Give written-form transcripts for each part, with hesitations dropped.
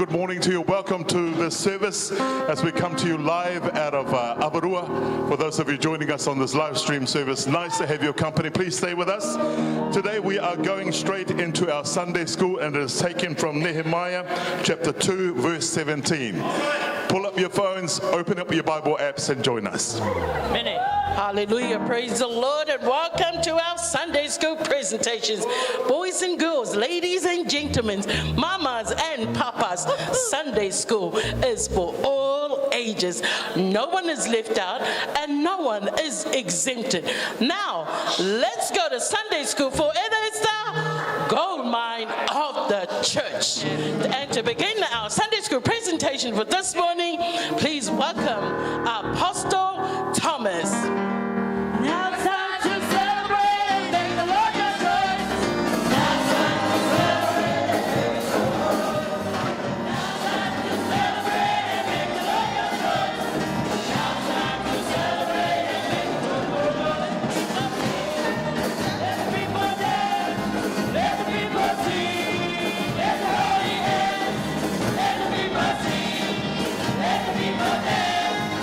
good morning to you. Welcome to this service as we come to you live out of Avarua. For those of you joining us on this live stream service, nice to have your company. Please stay with us. Today we are going straight into our Sunday school, and it is taken from Nehemiah chapter 2 verse 17. Pull up your phones, open up your Bible apps and join us. Minute. Hallelujah. Praise the Lord and welcome to our Sunday school presentations. Boys and girls, ladies and gentlemen, mamas and papas, Sunday school is for all ages. No one is left out and no one is exempted. Now, let's go to Sunday school, for it is the gold mine of the church. And to begin our Sunday school presentation for this morning, please welcome Apostle Thomas. Now it's time to celebrate and thank the Lord your choice. Now it's time to celebrate and thank the Lord. Now it's time to celebrate and thank the Lord your choice. Now it's time to celebrate and thank the Lord. Let the people dance, let the people sing, let the holy hands, let the people sing, let the people dance.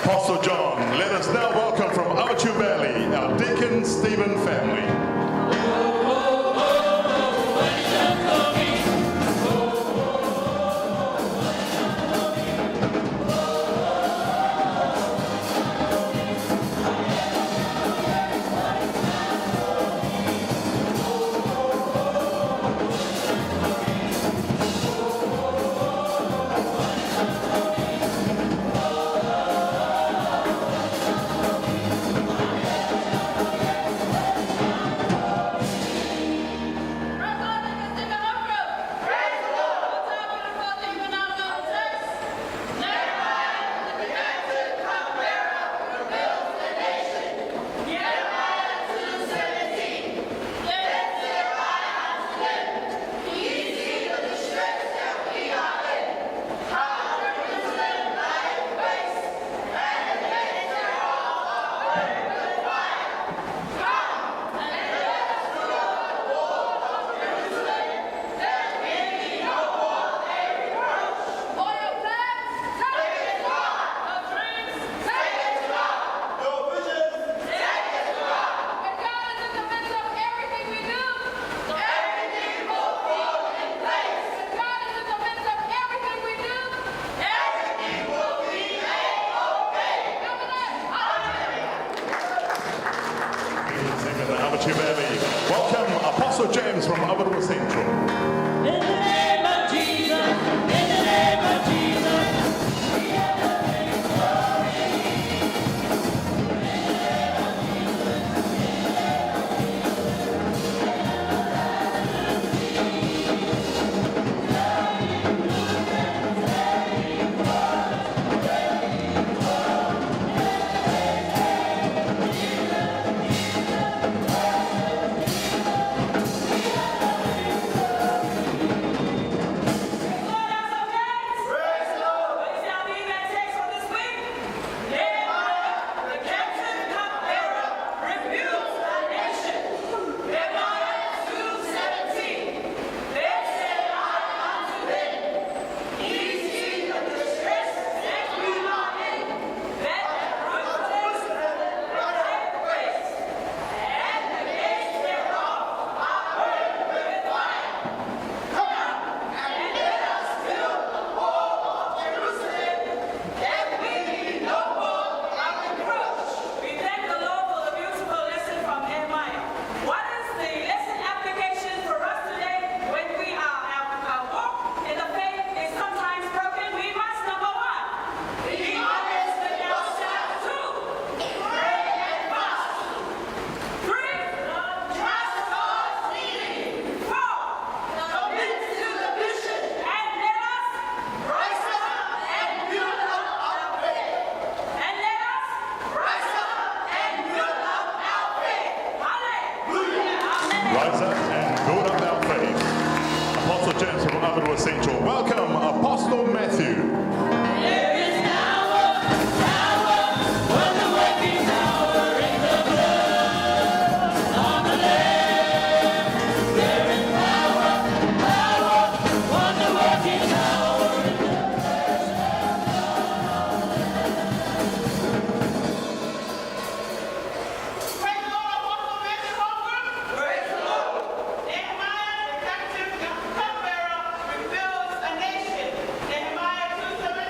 Apostle John, let us now welcome from Awachu Valley, our Deacon Stephen family. Welcome Apostle James from Avarua Central. In the name of Jesus, in the name of Jesus, we have the Rise up and build up our faith. Apostle James from Avarua Central. Welcome Apostle Matthew. There is power, wonder-working power in the blood of the Lamb. There is power, wonder-working power in the Praise the Lord, Apostle Matthew Holmgren. Praise the Lord. Nehemiah, the captive cupbearer, rebuilds a nation. Nehemiah 2:17.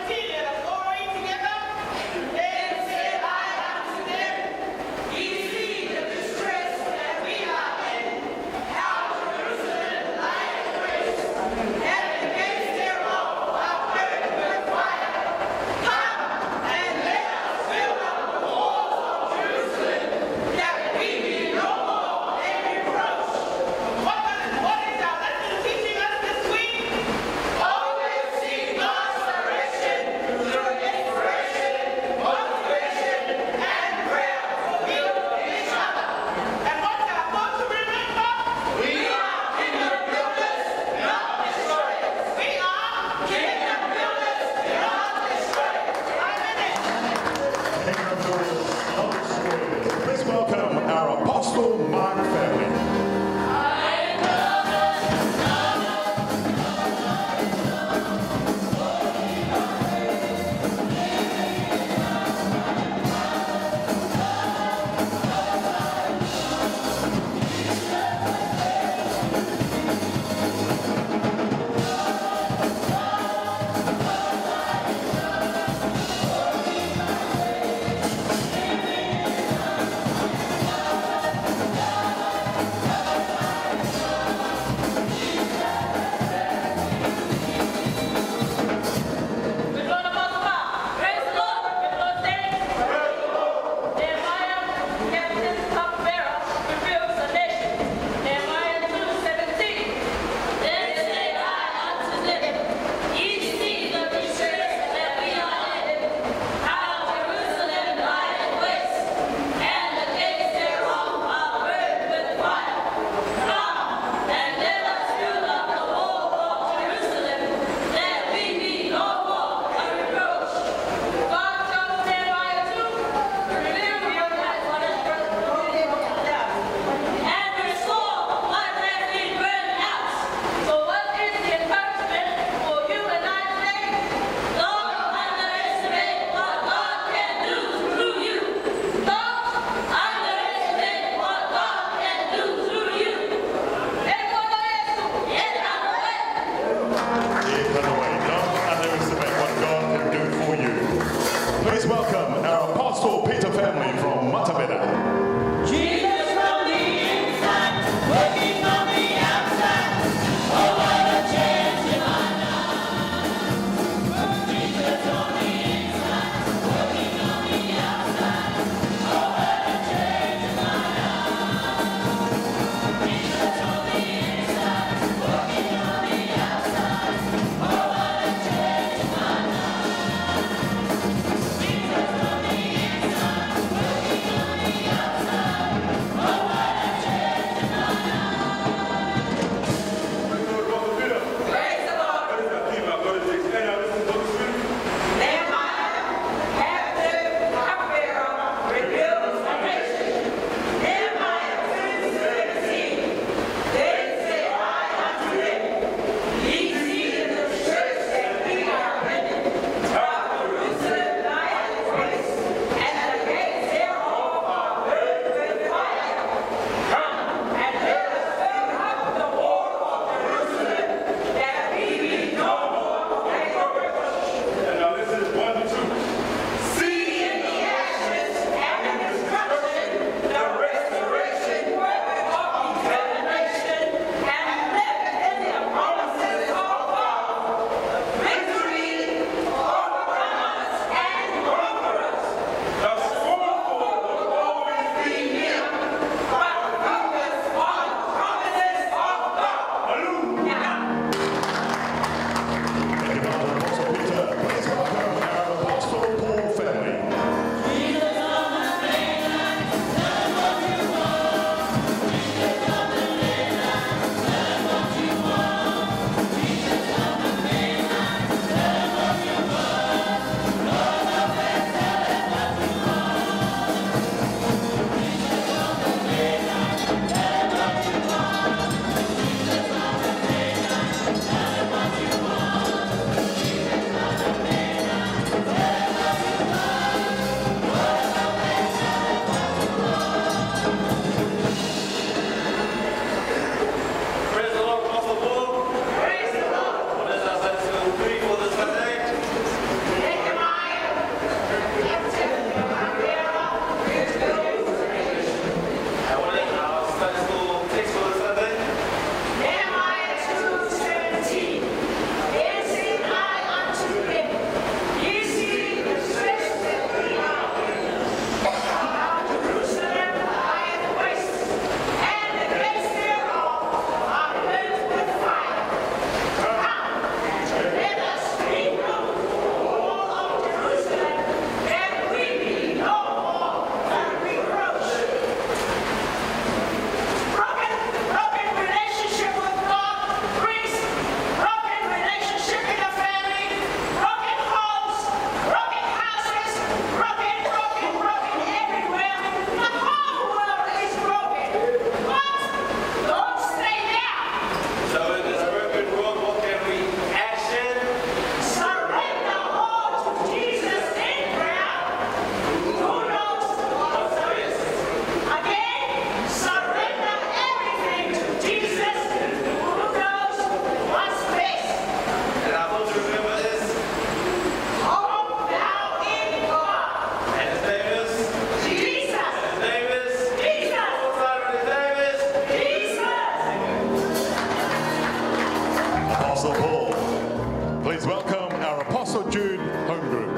Apostle Jude Home Group.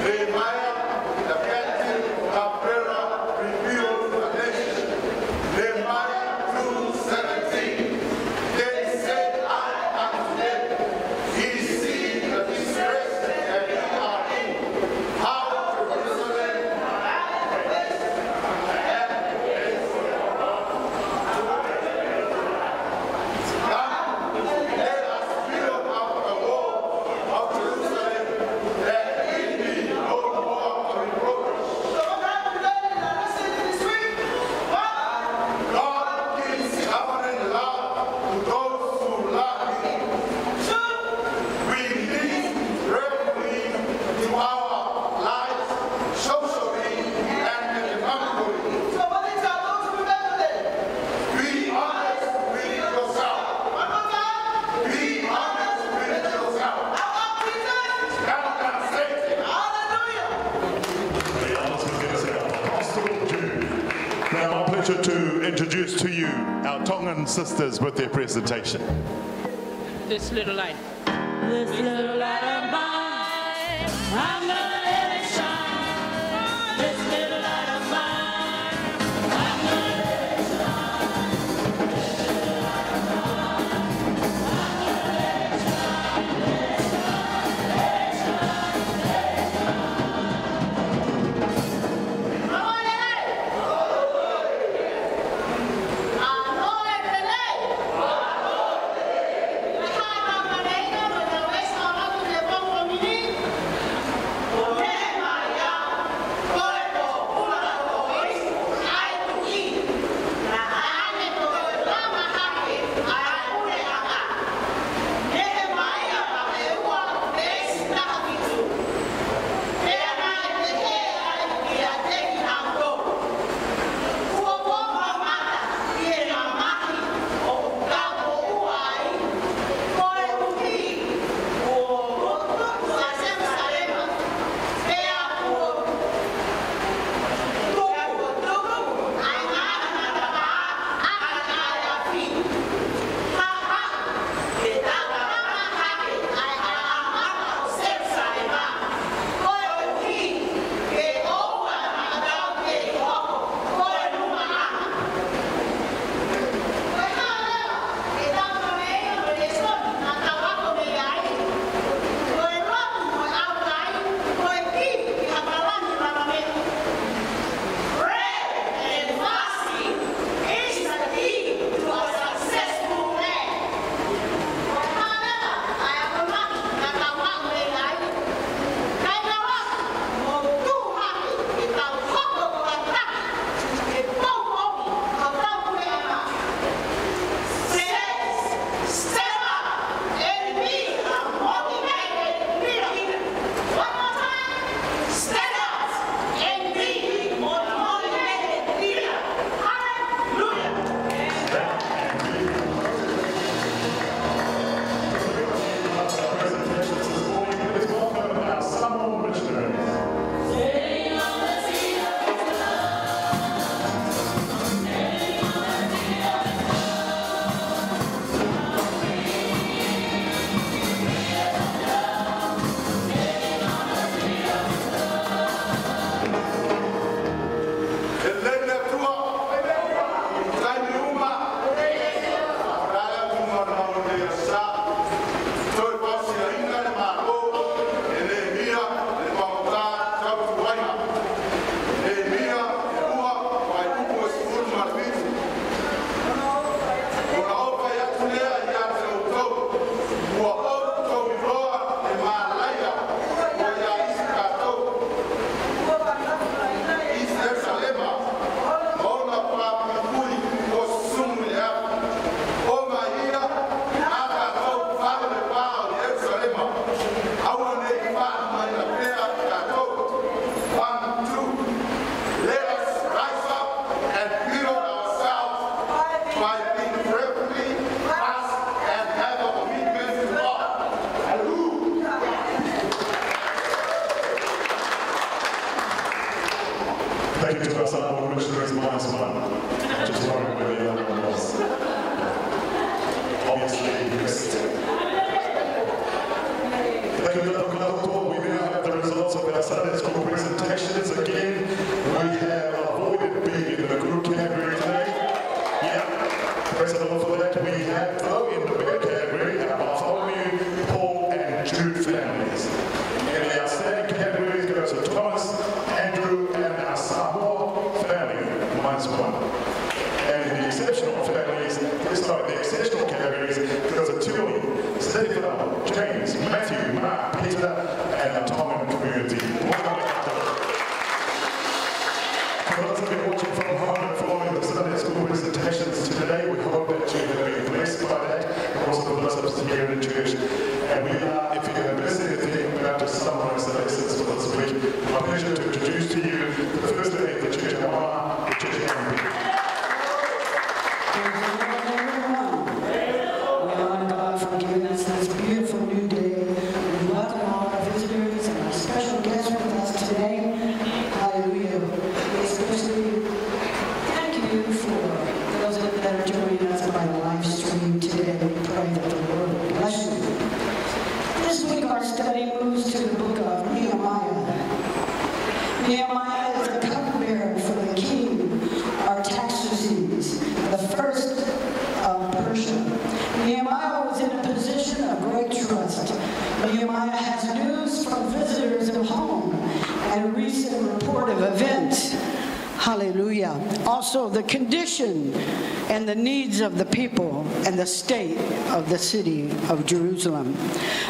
Nehemiah, the captain, Cupbearer, revealed the nation. Nehemiah 2:17. Then said I unto them, ye see the distress that ye are in, how Jerusalem Come, let us build up the wall of Jerusalem, that it be no more a reproach. God gives covenant love to those who love Him. We live reverently to our lives, socially and economically. Be honest with yourself. Be honest with yourself. Count on Satan. Apostle Jude. Now, my pleasure to introduce to you our Tongan sisters with their presentation. This little light. This little light of mine, I'm gonna let it shine. This little light of mine, I'm gonna let it shine. This little light of mine, I'm gonna let it shine. Let it shine, let it shine, let it Anointed. Praise the Lord for that. We have, though, in the bigger category, our Bartholomew, Paul, and Jude families. In the outstanding categories goes to Thomas, Andrew, and our Samoa family, -1. And in the exceptional families, the exceptional categories goes to Tilly, Stephen, James, Matthew, Mark, Peter, and the Tongan community. Welcome back to For those of you watching from home and following the Sunday school presentations today, we hope that you have been blessed by that, and also for those of us here in the church. And we are, if you have missed anything, about to summarize the lessons for this week. My pleasure to introduce to you the first day of the church of Mama, the church of Mama. We honor God for giving us this beautiful new day. We welcome all our visitors and our special guests with us today. Hallelujah. We especially thank you for those that are joining us by live stream today. We pray that the Lord will bless you. This week our study moves to the book of Nehemiah. Nehemiah is the cupbearer for the king Artaxerxes, the first of Persia. Nehemiah was in a position of great trust. Nehemiah has news from visitors at home and a recent report of events. Hallelujah. Also the condition and the needs of the people and the state of the city of Jerusalem.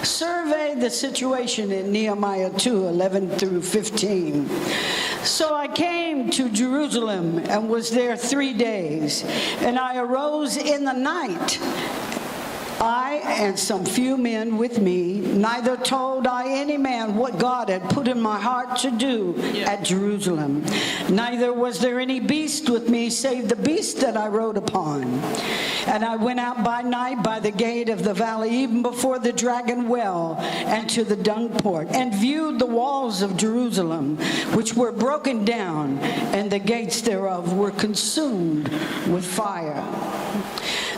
Survey the situation in Nehemiah 2:11 through 15. So I came to Jerusalem and was there 3 days, and I arose in the night, I and some few men with me, neither told I any man what God had put in my heart to do at Jerusalem. Neither was there any beast with me save the beast that I rode upon. And I went out by night by the gate of the valley, even before the dragon well, and to the dung port, and viewed the walls of Jerusalem, which were broken down, and the gates thereof were consumed with fire.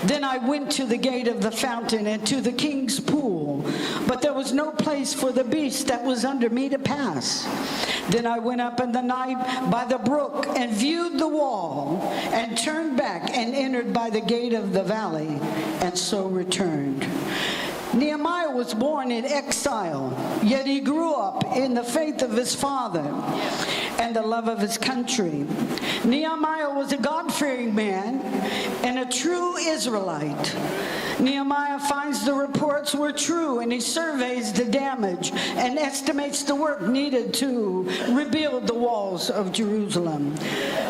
Then I went to the gate of the fountain and to the king's pool, but there was no place for the beast that was under me to pass. Then I went up in the night by the brook and viewed the wall, and turned back and entered by the gate of the valley, and so returned. Nehemiah was born in exile, yet he grew up in the faith of his father and the love of his country. Nehemiah was a God-fearing man and a true Israelite. Nehemiah finds the reports were true, and he surveys the damage and estimates the work needed to rebuild the walls of Jerusalem.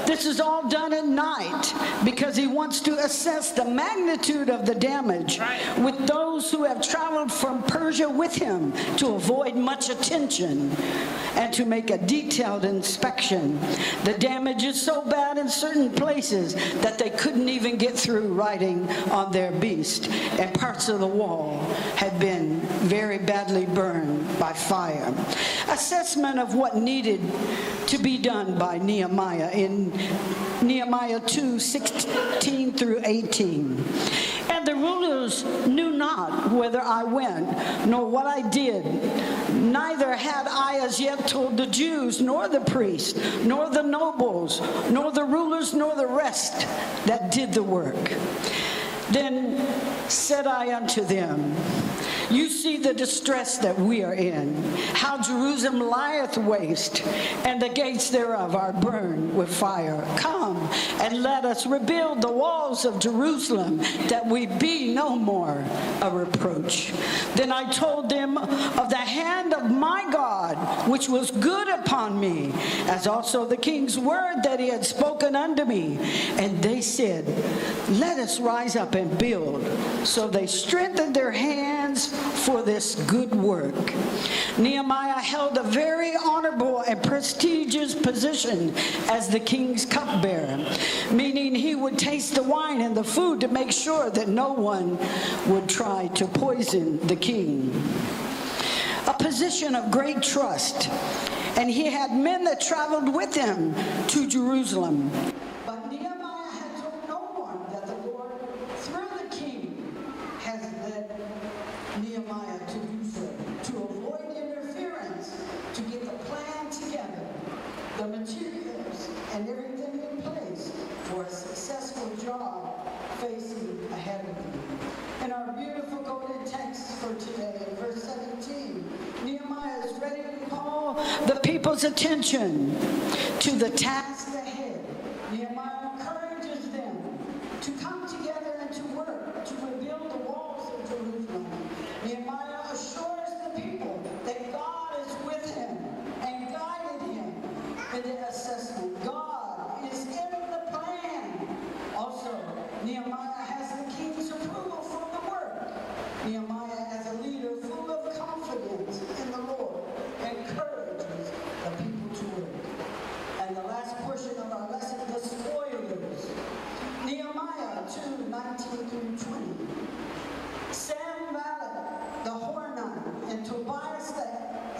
This is all done at night because he wants to assess the magnitude of the damage with those who have traveled from Persia with him to avoid much attention and to make a detailed inspection. The damage is so bad in certain places that they couldn't even get through riding on their beast, and parts of the wall had been very badly burned by fire. Assessment of what needed to be done by Nehemiah in Nehemiah 2:16 through 18. And the rulers knew not whither I went, nor what I did. Neither had I as yet told the Jews, nor the priests, nor the nobles, nor the rulers, nor the rest that did the work. Then said I unto them, you see the distress that we are in, how Jerusalem lieth waste, and the gates thereof are burned with fire. Come, and let us rebuild the walls of Jerusalem, that we be no more a reproach. Then I told them of the hand of my God, which was good upon me, as also the king's word that he had spoken unto me. And they said, let us rise up and build. So they strengthened their hands for this good work. Nehemiah held a very honorable and prestigious position as the king's cupbearer, meaning he would taste the wine and the food to make sure that no one would try to poison the king. A position of great trust, and he had men that traveled with him to Jerusalem. But Nehemiah had told no one that the Lord, through the king, has led Nehemiah to do so, to avoid interference, to get the plan together, the materials, and everything in place for a successful job facing people's attention to the task ahead. Nehemiah encourages them to come together and to work to rebuild the walls of Jerusalem. Nehemiah assures the people that God is with him and guided him in the assessment. God is in the plan. Also, Nehemiah has the king's approval for the work. Nehemiah, as a leader full of confidence in the Lord, encourages the people to work. And the last portion of our lesson, the spoilers. Nehemiah 2:19 through 20. Sanballat the Horonite, and Tobias the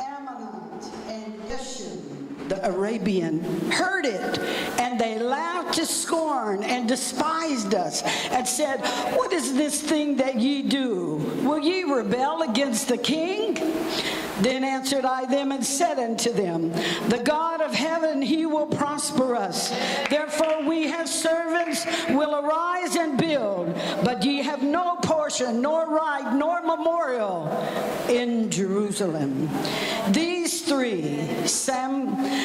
Ammonite, and Geshem the Arabian heard it, and they laughed to scorn and despised us, and said, "What is this thing that ye do? Will ye rebel against the king?" Then answered I them and said unto them, "The God of heaven, he will prosper us. Therefore we have servants will arise and build, but ye have no portion, nor right, nor memorial in Jerusalem." These three, Sanballat,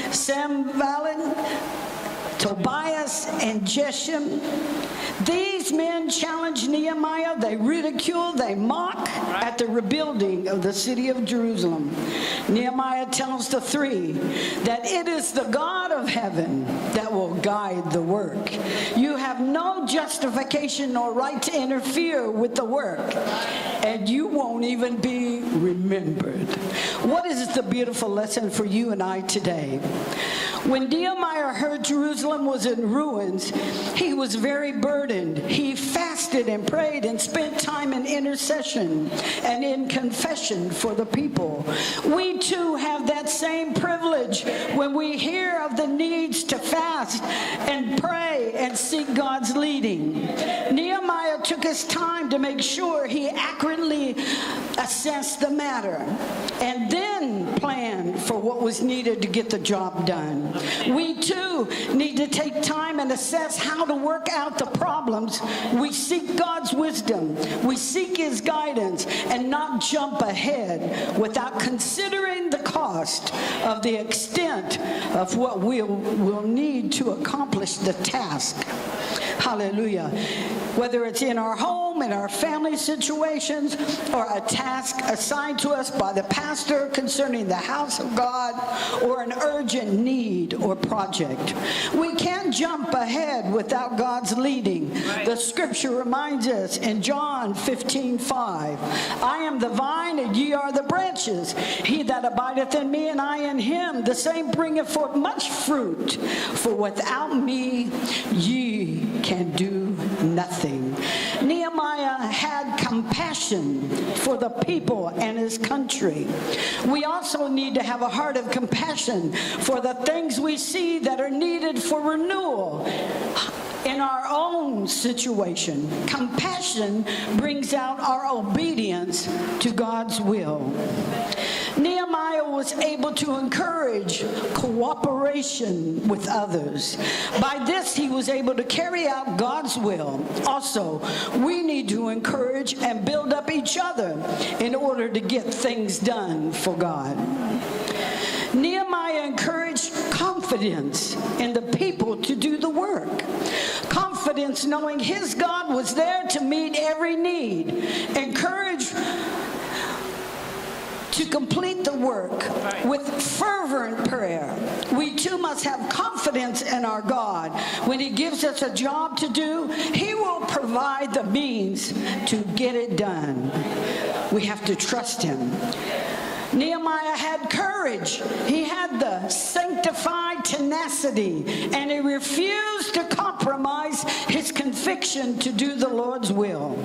Tobias, and Geshem, these men challenge Nehemiah. They ridicule, they mock at the rebuilding of the city of Jerusalem. Nehemiah tells the three that it is the God of heaven that will guide the work. You have no justification nor right to interfere with the work, and you won't even be remembered. What is the beautiful lesson for you and I today? When Nehemiah heard Jerusalem was in ruins, he was very burdened. He fasted and prayed and spent time in intercession and in confession for the people. We too have that same privilege when we hear of the needs to fast and pray and seek God's leading. Nehemiah took his time to make sure he accurately assessed the matter and then planned for what was needed to get the job done. We too need to take time and assess how to work out the problems. We seek God's wisdom. We seek his guidance and not jump ahead without considering the cost of the extent of what we'll need to accomplish the task. Hallelujah. Whether it's in our home, in our family situations, or a task assigned to us by the pastor concerning the house of God, or an urgent need or project. We can't jump ahead without God's leading. The scripture reminds us in John 15:5, "I am the vine, and ye are the branches. He that abideth in me, and I in him, the same bringeth forth much fruit. For without me ye can do nothing." Nehemiah had compassion for the people and his country. We also need to have a heart of compassion for the things we see that are needed for renewal in our own situation. Compassion brings out our obedience to God's will. Nehemiah was able to encourage cooperation with others. By this, he was able to carry out God's will. Also, we need to encourage and build up each other in order to get things done for God. Nehemiah encouraged confidence in the people to do the work. Confidence knowing his God was there to meet every need. Encourage to complete the work with fervent prayer. We too must have confidence in our God. When he gives us a job to do, he will provide the means to get it done. We have to trust him. Nehemiah had courage. He had the sanctified tenacity, and he refused to compromise his conviction to do the Lord's will.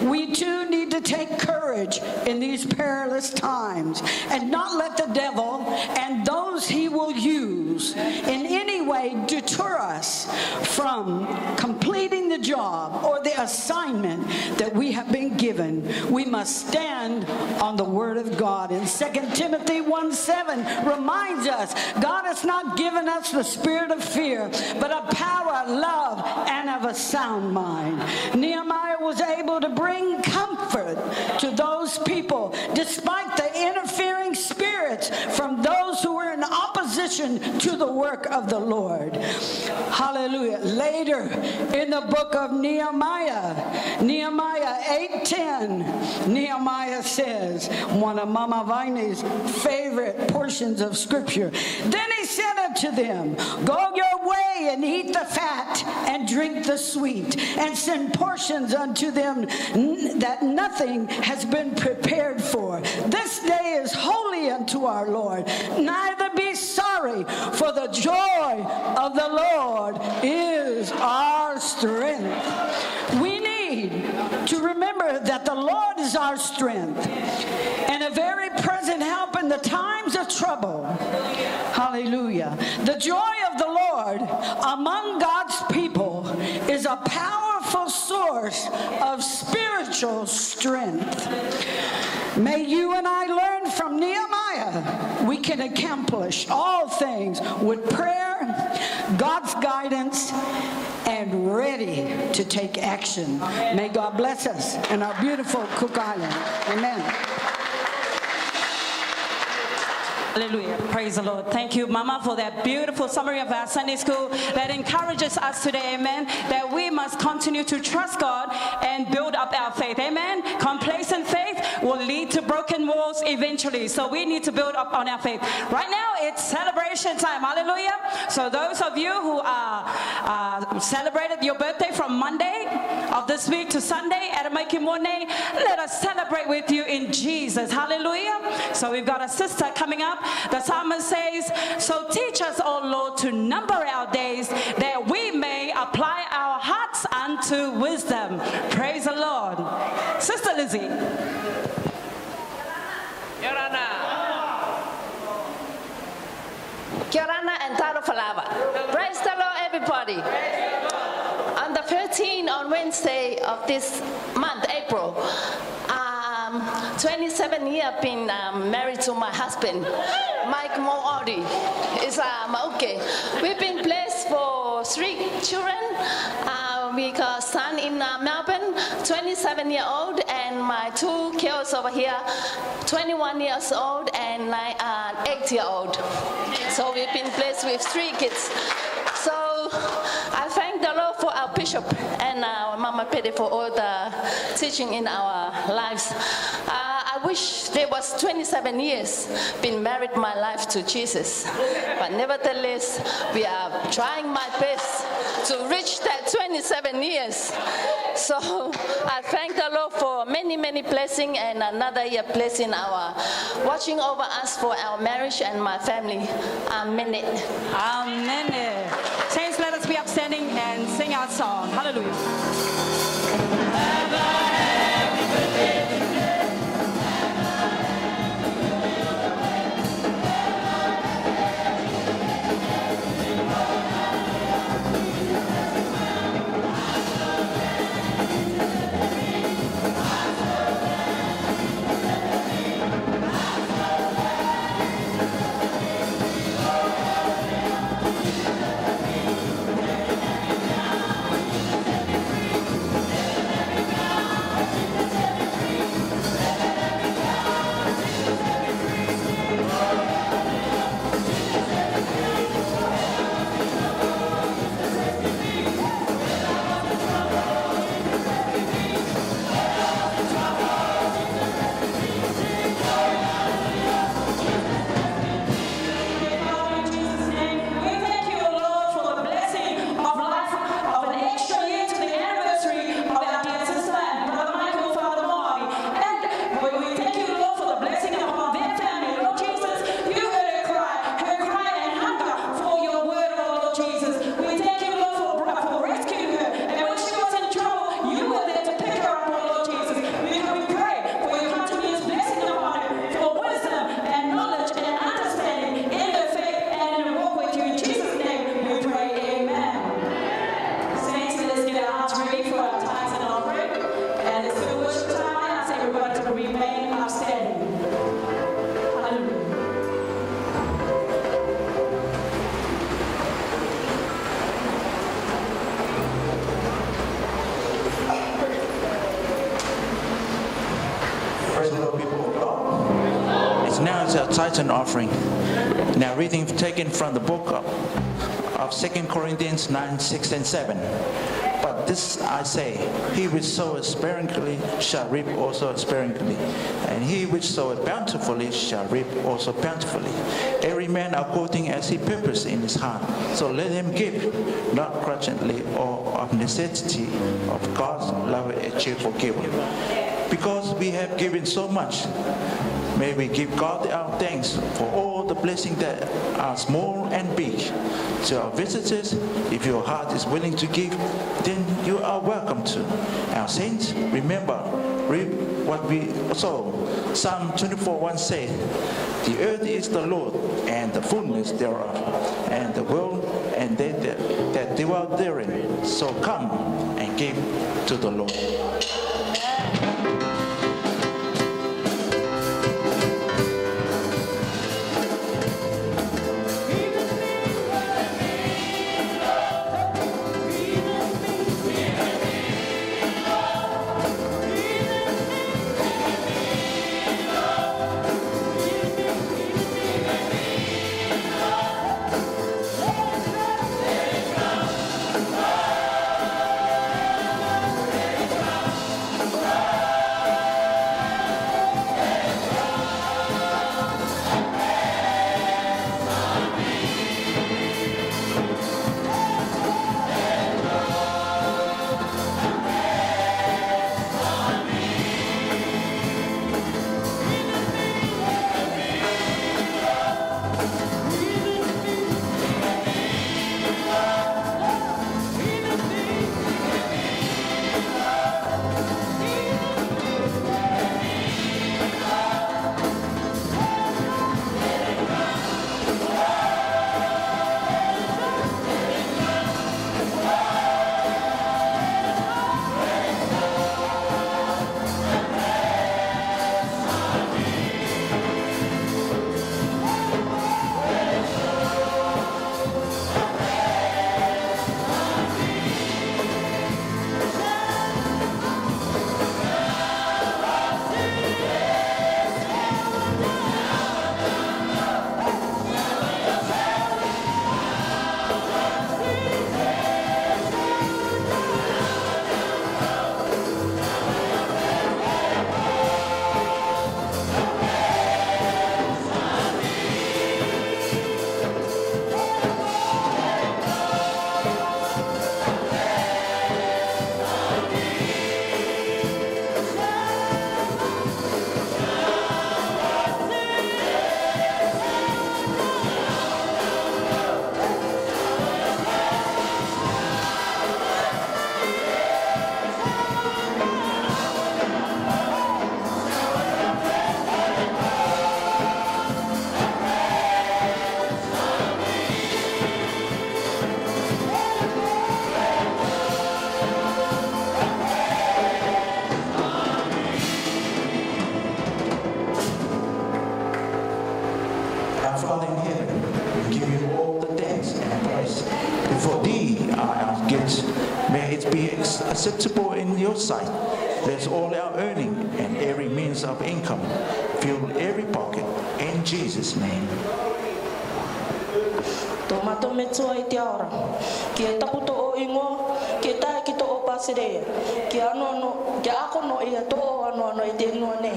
We too need to take courage in these perilous times and not let the devil and those he will use in any way deter us from completing the job or the assignment that we have been given. We must stand on the word of God. In 2 Timothy 1:7 reminds us, God has not given us the spirit of fear, but of power, love, and of a sound mind. Nehemiah was able to bring comfort to those people despite the interfering spirits from those who we're in opposition to the work of the Lord. Hallelujah. Later in the book of Nehemiah 8:10, Nehemiah says, one of Mama Viney's favorite portions of scripture. Then he said unto them, go your way and eat the fat and drink the sweet, and send portions unto them that nothing has been prepared for. This day is holy unto our Lord. Neither be sorry, for the joy of the Lord is our strength. We need to remember that the Lord is our strength and a very present help in the times of trouble. Hallelujah. The joy of the Lord among God's people is a powerful source of spiritual strength. May you and I learn from Nehemiah. We can accomplish all things with prayer, God's guidance, and ready to take action. May God bless us in our beautiful Cook Island. Amen. Hallelujah. Praise the Lord. Thank you, Mama, for that beautiful summary of our Sunday school that encourages us today, amen, that we must continue to trust God and build up our faith, amen. Complacent faith will lead to broken walls eventually, so we need to build up on our faith. Right now, it's celebration time. Hallelujah. So those of you who are celebrated your birthday from Monday of this week to Sunday at Amaikimone, let us celebrate with you in Jesus. Hallelujah. So we've got a sister coming up. The psalmist says, so teach us, O Lord, to number our days, that we may apply our hearts unto wisdom. Praise the Lord. Sister Lizzie. Kia ora and taro whalawa. Praise the Lord, everybody. On the 13th, on Wednesday of this month, April, 27 years I've been married to my husband, Mike Mo'ori. Is Mauke. We've been blessed for 3 children. We got a son in Melbourne, 27-year-old, and my 2 girls over here, 21 years old and 8-year-old. So we've been blessed with 3 kids. So I thank the Lord for our bishop and our Mama Pede for all the teaching in our lives. I wish there was 27 years been married my life to Jesus, but nevertheless we are trying my best to reach that 27 years. So I thank the Lord for many blessings and another year blessing our watching over us for our marriage and my family. Amen. Amen. Saints, let us be upstanding and sing our song. Hallelujah. Now it's our tithe and offering. Now reading taken from the book of 2 Corinthians 9, 6 and 7. But this I say, he which soweth sparingly shall reap also sparingly, and he which soweth bountifully shall reap also bountifully. Every man according as he purposed in his heart, so let him give, not grudgingly or of necessity, of God's love a cheerful giver. Because we have given so much, may we give God our thanks for all the blessings that are small and big. To our visitors, if your heart is willing to give, then you are welcome to. Our saints, remember, reap what we sow. Psalm 24:1 says, the earth is the Lord, and the fullness thereof, and the world, and they that dwell therein. So come and give to the Lord. Acceptable in your sight. Bless all our earning and every means of income. Fill every pocket in Jesus' name. Tomato me tua I te aora. Ki e taputo o ingo, ki e tae ki to o pasirea. Ki ako no i a to o ano I te ingoa ne.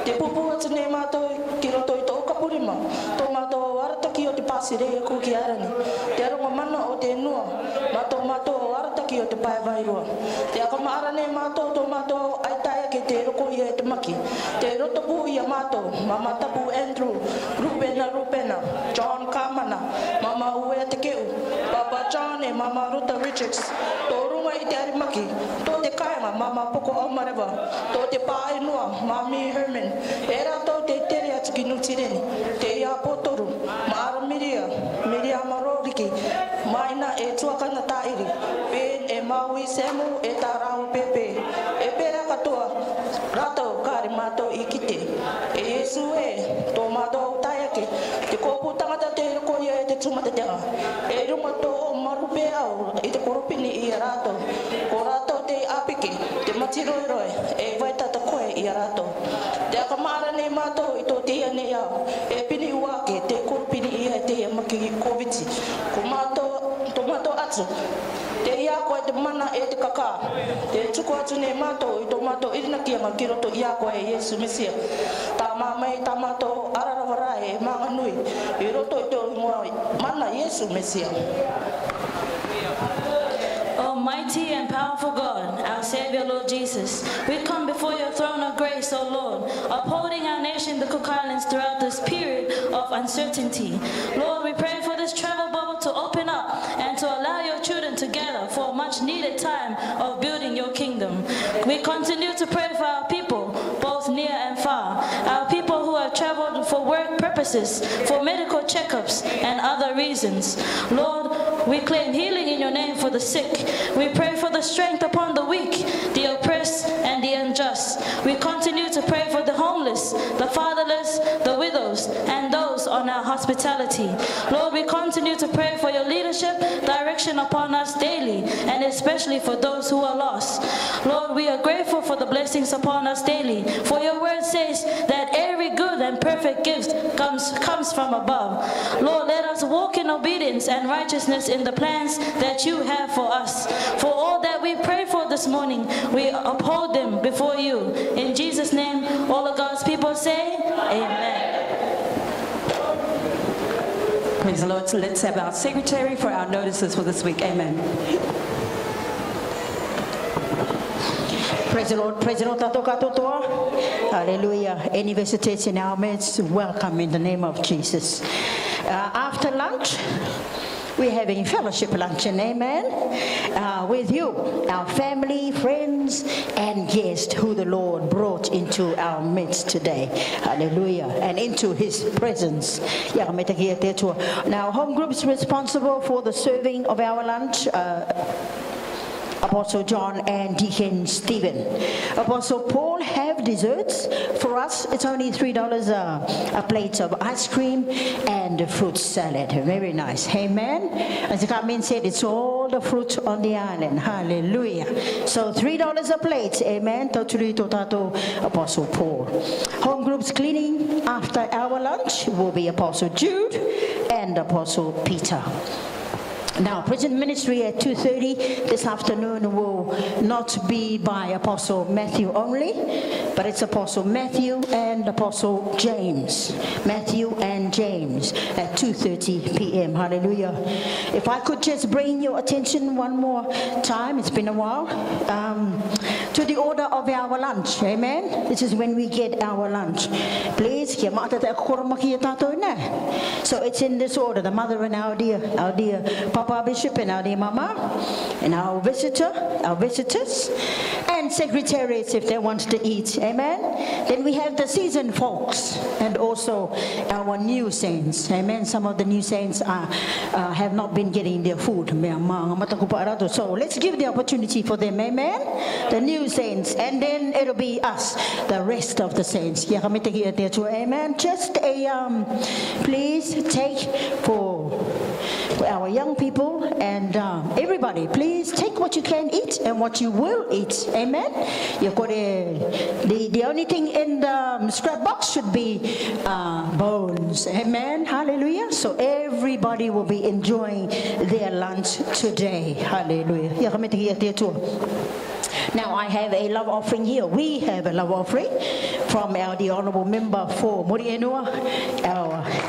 Te pupu atu ne mātou ki roto I to o kapurima. Tō mātou arataki o te pasirea ku ki arani. Te aronga mana o te ingoa. Mātou arataki o te paewairua. Te ako maara ne mātou tō mātou ai tae ki te roko I e te maki. Te roto pu I a mātou. Mama tapu Andrew, Rupena, John Kamana, Mama Ue te keu, Papa John e Mama Ruta Richards, tō runga I te arimaki, tō te kainga Mama Poko Omareva, tō te pāinua Mami Herman, e rātou te tere atu ki Nutireni, te ia potoru, Maara Miria Maroriki, Maina e tuakana tairi, Ben e Maui Semu e tā rau pepe, e pera katoa, rātou kāre mātou I kite, e Yesu e, tō mātou taiake, te kōpū tangata te roko ia e te tumatatanga, e runga tō o marupe au I te koropini I a rātou, ko rātou te apike, te matiroiroi, e waitata koe I a rātou. Te akamara nei mātou I tō tia nei au, e pini uake te koropini I a ki koviti. Tomato atu. Te ia koe te mana e te kaka. Te tuku atu ne mato I tomato irina kia ma ki roto ia koe e Yesu Mesia. Ta mamai tamato ararawara e manga nui. I roto I to ingoa mana Yesu Mesia. Almighty and powerful God, our Savior, Lord Jesus, we come before your throne of grace, O Lord, upholding our nation, the Cook Islands, throughout this period of uncertainty. Lord, we pray for this travel bubble to open up and to allow your children to gather for a much needed time of building your kingdom. We continue to pray for our people, both near and far, our people who have traveled for work purposes, for medical checkups, and other reasons. Lord, we claim healing in your name for the sick. We pray for the strength upon the weak, the oppressed, and the unjust. We continue to pray for the homeless, the fatherless, the widows, and those on our hospitality. Lord, we continue to pray for your leadership, direction upon us daily, and especially for those who are lost. Lord, we are grateful for the blessings upon us daily, for your word says that every good and perfect gift comes from above. Lord, let us walk in obedience and righteousness in the plans that you have for us. For all that we pray for this morning, we uphold them before you. In Jesus' name, all of God's people say, amen. Praise the Lord. So let's have our secretary for our notices for this week. Amen. Praise the Lord, tato katotoa. Hallelujah. Any visitors in our midst, welcome in the name of Jesus. After lunch, we're having fellowship luncheon, amen, with you, our family, friends, and guests who the Lord brought into our midst today. Hallelujah. And into his presence. Now, home group's responsible for the serving of our lunch. Apostle John and Deacon Stephen. Apostle Paul have desserts. For us, it's only $3 a plate of ice cream and a fruit salad. Very nice. Amen. As the Carmen said, it's all the fruit on the island. Hallelujah. So $3 a plate. Amen. Totally totato Apostle Paul. Home groups cleaning after our lunch will be Apostle Jude and Apostle Peter. Now, prison ministry at 2:30 this afternoon will not be by Apostle Matthew only, but it's Apostle Matthew and Apostle James. Matthew and James at 2:30 p.m. Hallelujah. If I could just bring your attention one more time, it's been a while, to the order of our lunch. Amen. This is when we get our lunch. Please, so it's in this order. The mother and our dear Papa Bishop and our dear Mama and our visitors and secretaries if they want to eat. Amen. Then we have the seasoned folks and also our new saints. Amen. Some of the new saints have not been getting their food. So let's give the opportunity for them. Amen. The new saints, and then it'll be us, the rest of the saints. Amen. Just please take for our young people and everybody, please take what you can eat and what you will eat. Amen. You've got the only thing in the scrap box should be bones. Amen. Hallelujah. So everybody will be enjoying their lunch today. Hallelujah. Now I have a love offering here. We have a love offering from the Honourable Member for Murienua,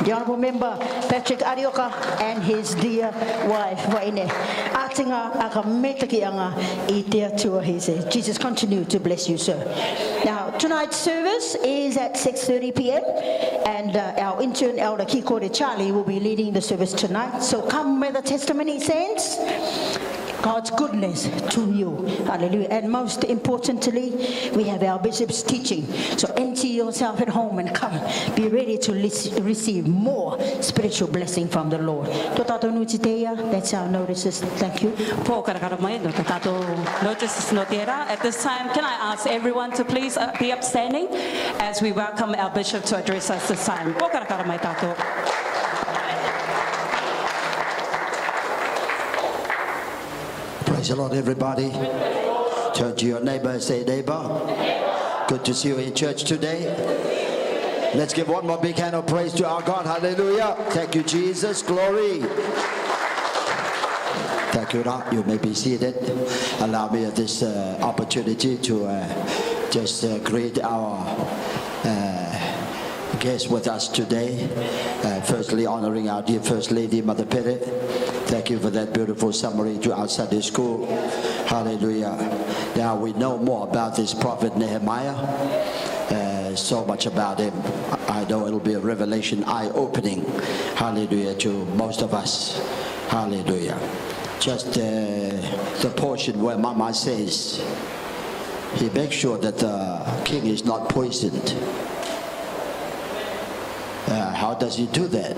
the Honourable Member Patrick Arioka and his dear wife, Waine. Jesus continue to bless you, sir. Now tonight's service is at 6:30 p.m. and our intern Elder Kikore Charlie will be leading the service tonight. So come with a testimony, saints. God's goodness to you. Hallelujah. And most importantly, we have our bishop's teaching. So empty yourself at home and come. Be ready to receive more spiritual blessing from the Lord. That's our notices. Thank you. At this time, can I ask everyone to please be upstanding as we welcome our bishop to address us this time. Praise the Lord, everybody. Turn to your neighbor and say, neighbor, good to see you in church today. Let's give one more big hand of praise to our God. Hallelujah. Thank you, Jesus. Glory. Thank you, Lord. You may be seated. Allow me this opportunity to just greet our guests with us today. Firstly, honoring our dear First Lady, Mother Perry. Thank you for that beautiful summary to our Sunday school. Hallelujah. Now we know more about this prophet Nehemiah. So much about him. I know it'll be a revelation, eye-opening. Hallelujah to most of us. Hallelujah. Just the portion where Mama says he makes sure that the king is not poisoned. How does he do that?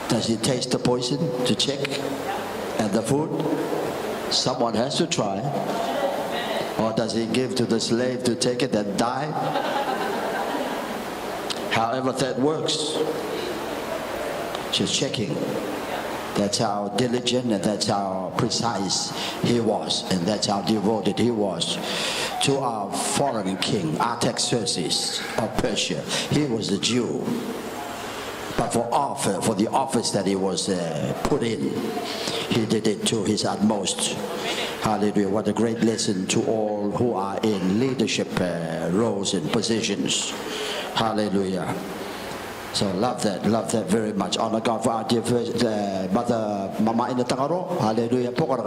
Does he taste the poison to check? And the food? Someone has to try. Or does he give to the slave to take it and die? However that works. Just checking. That's how diligent and that's how precise he was. And that's how devoted he was to our foreign king, Artaxerxes of Persia. He was a Jew. But for the office that he was put in, he did it to his utmost. Hallelujah. What a great lesson to all who are in leadership roles and positions. Hallelujah. So love that very much. Honor God for our dear first, Mother Mama in the Tangaro. Hallelujah. Tora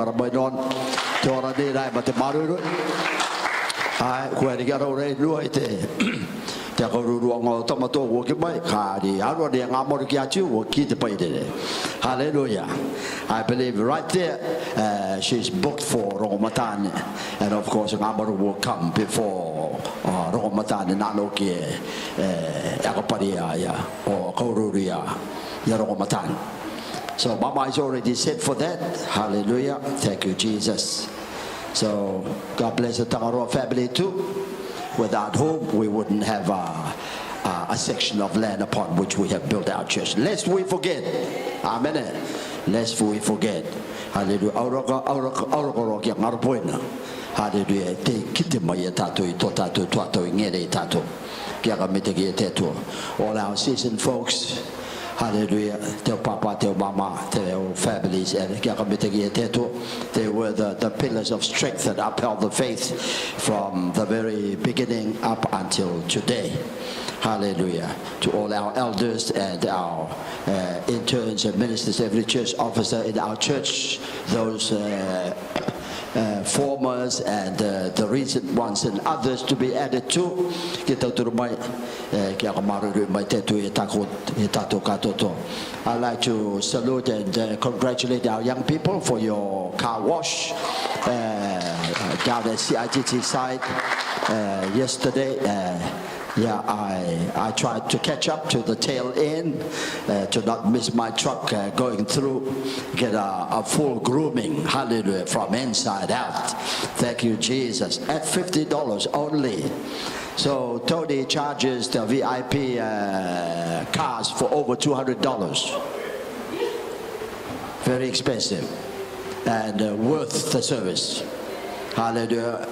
di rai mate maruru. Ai kuari garo re luite. Te ko ruruanga tomato wo ki mai kari aro de ngamor ki achu wo ki te pai de. Hallelujah. I believe right there she's booked for Rarotonga, and of course ngamor will come before Rarotonga nano ki akaparia ya or koruria ya Rarotonga. So Mama is already set for that. Hallelujah. Thank you, Jesus. So God bless the Tangaro family too. Without whom we wouldn't have a section of land upon which we have built our church. Lest we forget. Amen. Lest we forget. Hallelujah. Hallelujah. Te kite mai tato I tato tato ngere tato. Kia ka metegi teto. All our seasoned folks. Hallelujah. Teo papa, teo mama, teo families, and they were the pillars of strength that upheld the faith from the very beginning up until today. Hallelujah. To all our elders and our interns and ministers, every church officer in our church, those formers and the recent ones and others to be added to. I'd like to salute and congratulate our young people for your car wash down at CITT side yesterday. I tried to catch up to the tail end to not miss my truck going through, get a full grooming, hallelujah, from inside out. Thank you, Jesus. At $50 only. So Tony charges the VIP cars for over $200. Very expensive and worth the service. Hallelujah.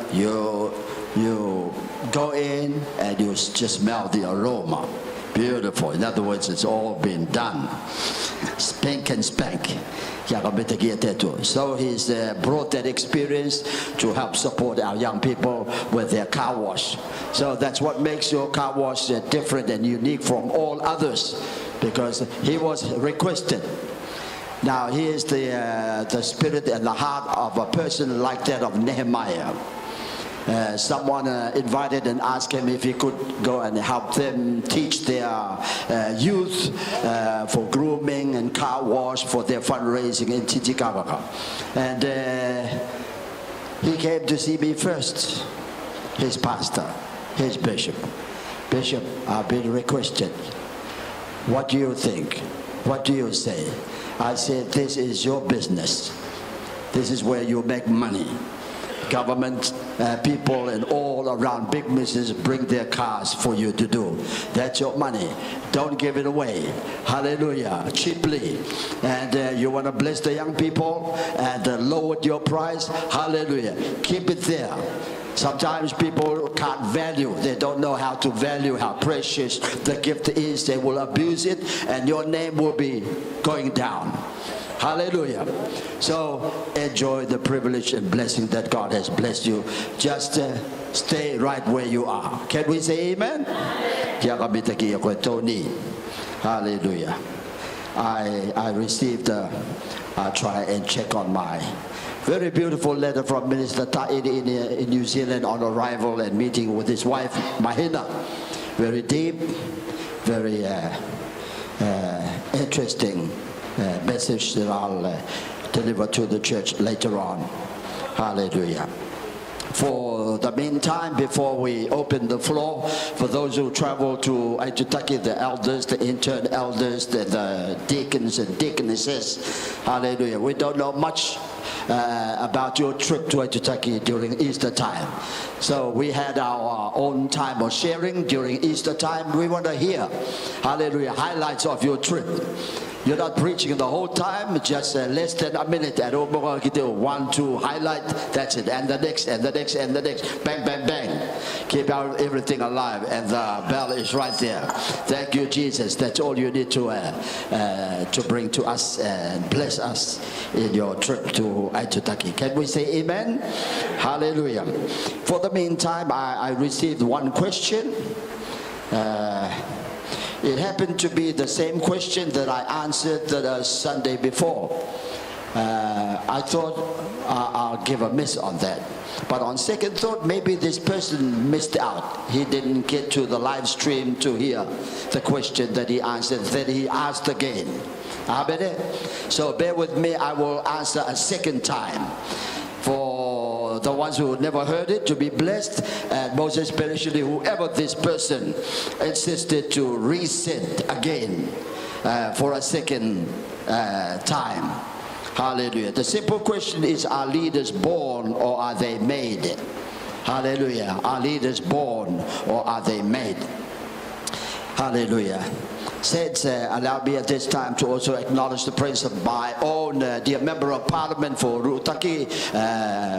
You go in and you just smell the aroma. Beautiful. In other words, it's all been done. Spink and spank. So he's brought that experience to help support our young people with their car wash. So that's what makes your car wash different and unique from all others, because he was requested. Now here's the spirit and the heart of a person like that of Nehemiah. Someone invited and asked him if he could go and help them teach their youth for grooming and car wash for their fundraising in Titicaca. And he came to see me first, his pastor, his bishop. Bishop, I've been requested. What do you think? What do you say? I said, this is your business. This is where you make money. Government people and all around big businesses bring their cars for you to do. That's your money. Don't give it away. Hallelujah. Cheaply. And you want to bless the young people and lower your price. Hallelujah. Keep it there. Sometimes people can't value. They don't know how to value how precious the gift is. They will abuse it, and your name will be going down. Hallelujah. So enjoy the privilege and blessing that God has blessed you. Just stay right where you are. Can we say amen? Hallelujah. I received I'll try and check on my very beautiful letter from Minister Ta'idi in New Zealand on arrival and meeting with his wife Mahina. Very deep, very interesting message that I'll deliver to the church later on. Hallelujah. For the meantime, before we open the floor, for those who travel to Aitutaki, the elders, the intern elders, the deacons and deaconesses, hallelujah. We don't know much about your trip to Aitutaki during Easter time. So we had our own time of sharing during Easter time. We want to hear, hallelujah, highlights of your trip. You're not preaching the whole time, just less than a minute. And 1, 2, highlight, that's it. And the next, and the next, and the next. Bang, bang, bang. Keep everything alive. And the bell is right there. Thank you, Jesus. That's all you need to bring to us and bless us in your trip to Aitutaki. Can we say amen? Hallelujah. For the meantime, I received one question. It happened to be the same question that I answered the Sunday before. I thought I'll give a miss on that. But on second thought, maybe this person missed out. He didn't get to the live stream to hear the question that he answered, that he asked again. Amen. So bear with me, I will answer a second time. For the ones who never heard it, to be blessed, and most especially whoever this person insisted to resend again for a second time. Hallelujah. The simple question is, are leaders born or are they made? Hallelujah. Are leaders born or are they made? Hallelujah. Saints, allow me at this time to also acknowledge the presence of my own dear Member of Parliament for Rarotonga,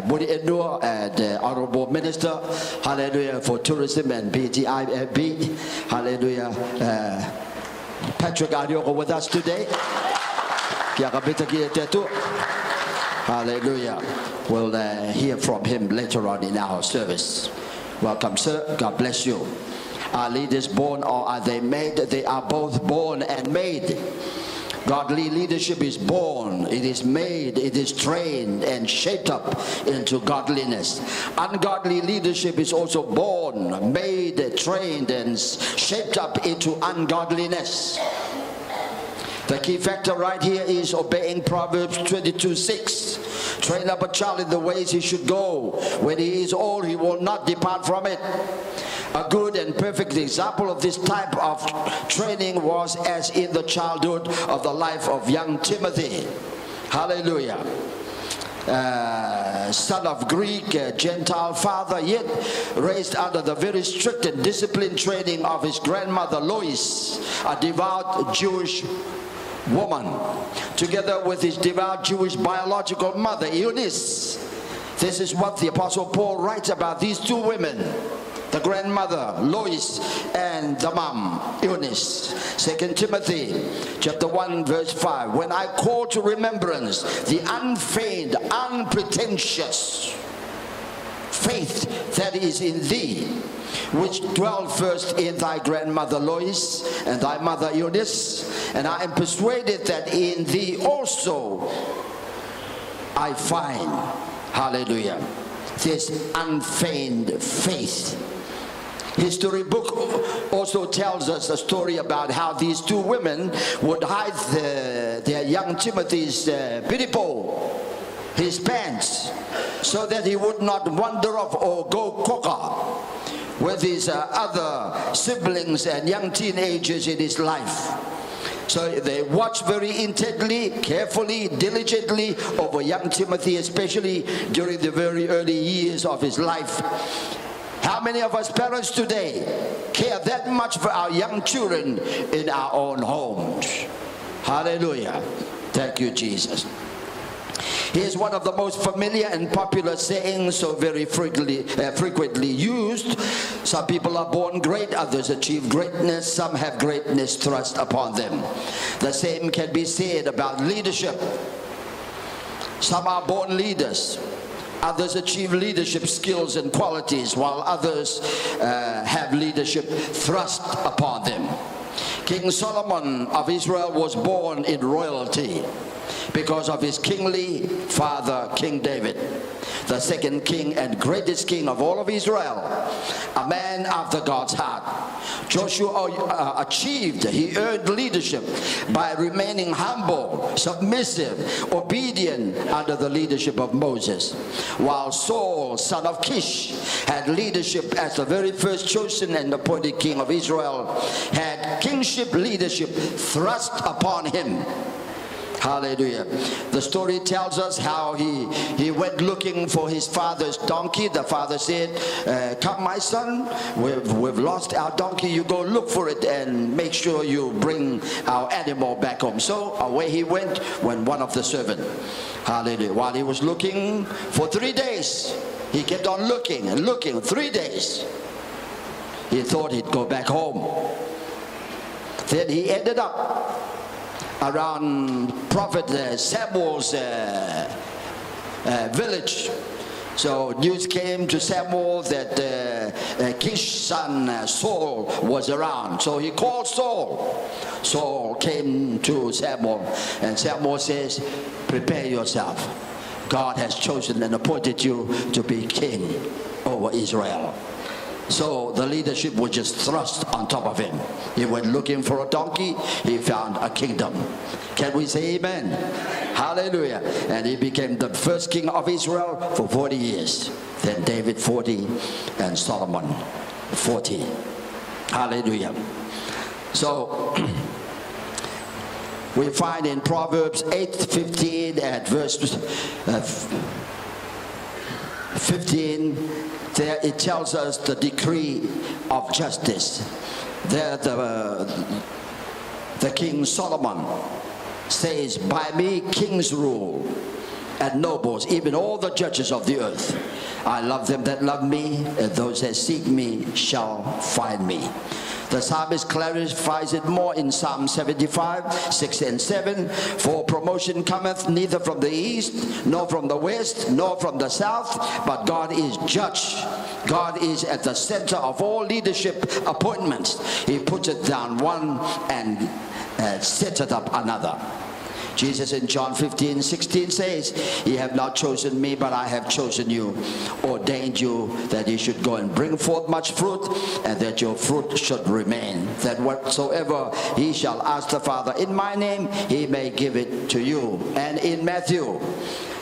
Muri Enua, and Honorable Minister, hallelujah, for Tourism and BTIB, hallelujah, Patrick Arioko with us today. Hallelujah. We'll hear from him later on in our service. Welcome, sir. God bless you. Are leaders born or are they made? They are both born and made. Godly leadership is born, it is made, it is trained and shaped up into godliness. Ungodly leadership is also born, made, trained and shaped up into ungodliness. The key factor right here is obeying Proverbs 22:6. Train up a child in the ways he should go. When he is old, he will not depart from it. A good and perfect example of this type of training was as in the childhood of the life of young Timothy. Hallelujah. Son of Greek, Gentile father, yet raised under the very strict and disciplined training of his grandmother Lois, a devout Jewish woman, together with his devout Jewish biological mother Eunice. This is what the Apostle Paul writes about these two women, the grandmother Lois and the mom Eunice. 2 Timothy chapter 1 verse 5. When I call to remembrance the unfeigned, unpretentious faith that is in thee, which dwelt first in thy grandmother Lois and thy mother Eunice, and I am persuaded that in thee also I find, hallelujah, this unfeigned faith. History book also tells us a story about how these two women would hide their young Timothy's pitipo, his pants, so that he would not wander off or go coca with his other siblings and young teenagers in his life. So they watched very intently, carefully, diligently over young Timothy, especially during the very early years of his life. How many of us parents today care that much for our young children in our own homes? Hallelujah. Thank you, Jesus. Here's one of the most familiar and popular sayings, so very frequently used. Some people are born great, others achieve greatness, some have greatness thrust upon them. The same can be said about leadership. Some are born leaders, others achieve leadership skills and qualities, while others have leadership thrust upon them. King Solomon of Israel was born in royalty because of his kingly father, King David, the second king and greatest king of all of Israel, a man after God's heart. Joshua he earned leadership by remaining humble, submissive, obedient under the leadership of Moses, while Saul, son of Kish, had leadership as the very first chosen and appointed king of Israel, had kingship leadership thrust upon him. Hallelujah. The story tells us how he went looking for his father's donkey. The father said, come my son, we've lost our donkey. You go look for it and make sure you bring our animal back home. So away he went when one of the servants. Hallelujah. While he was looking for 3 days, he kept on looking and looking. 3 days. He thought he'd go back home. Then he ended up around Prophet Samuel's village. So news came to Samuel that Kish's son Saul was around. So he called Saul. Saul came to Samuel, and Samuel says, prepare yourself. God has chosen and appointed you to be king over Israel. So the leadership was just thrust on top of him. He went looking for a donkey, he found a kingdom. Can we say amen? Hallelujah. And he became the first king of Israel for 40 years. Then David 40 and Solomon 40. Hallelujah. So we find in Proverbs 8:15 at verse 15, there it tells us the decree of justice. There the King Solomon says, by me kings rule and nobles, even all the judges of the earth. I love them that love me, and those that seek me shall find me. The psalmist clarifies it more in Psalm 75, 6 and 7. For promotion cometh neither from the east, nor from the west, nor from the south, but God is judge. God is at the center of all leadership appointments. He puts it down one and sets it up another. Jesus in John 15:16 says, ye have not chosen me, but I have chosen you, ordained you that you should go and bring forth much fruit, and that your fruit should remain, that whatsoever ye shall ask the Father in my name, he may give it to you. And in Matthew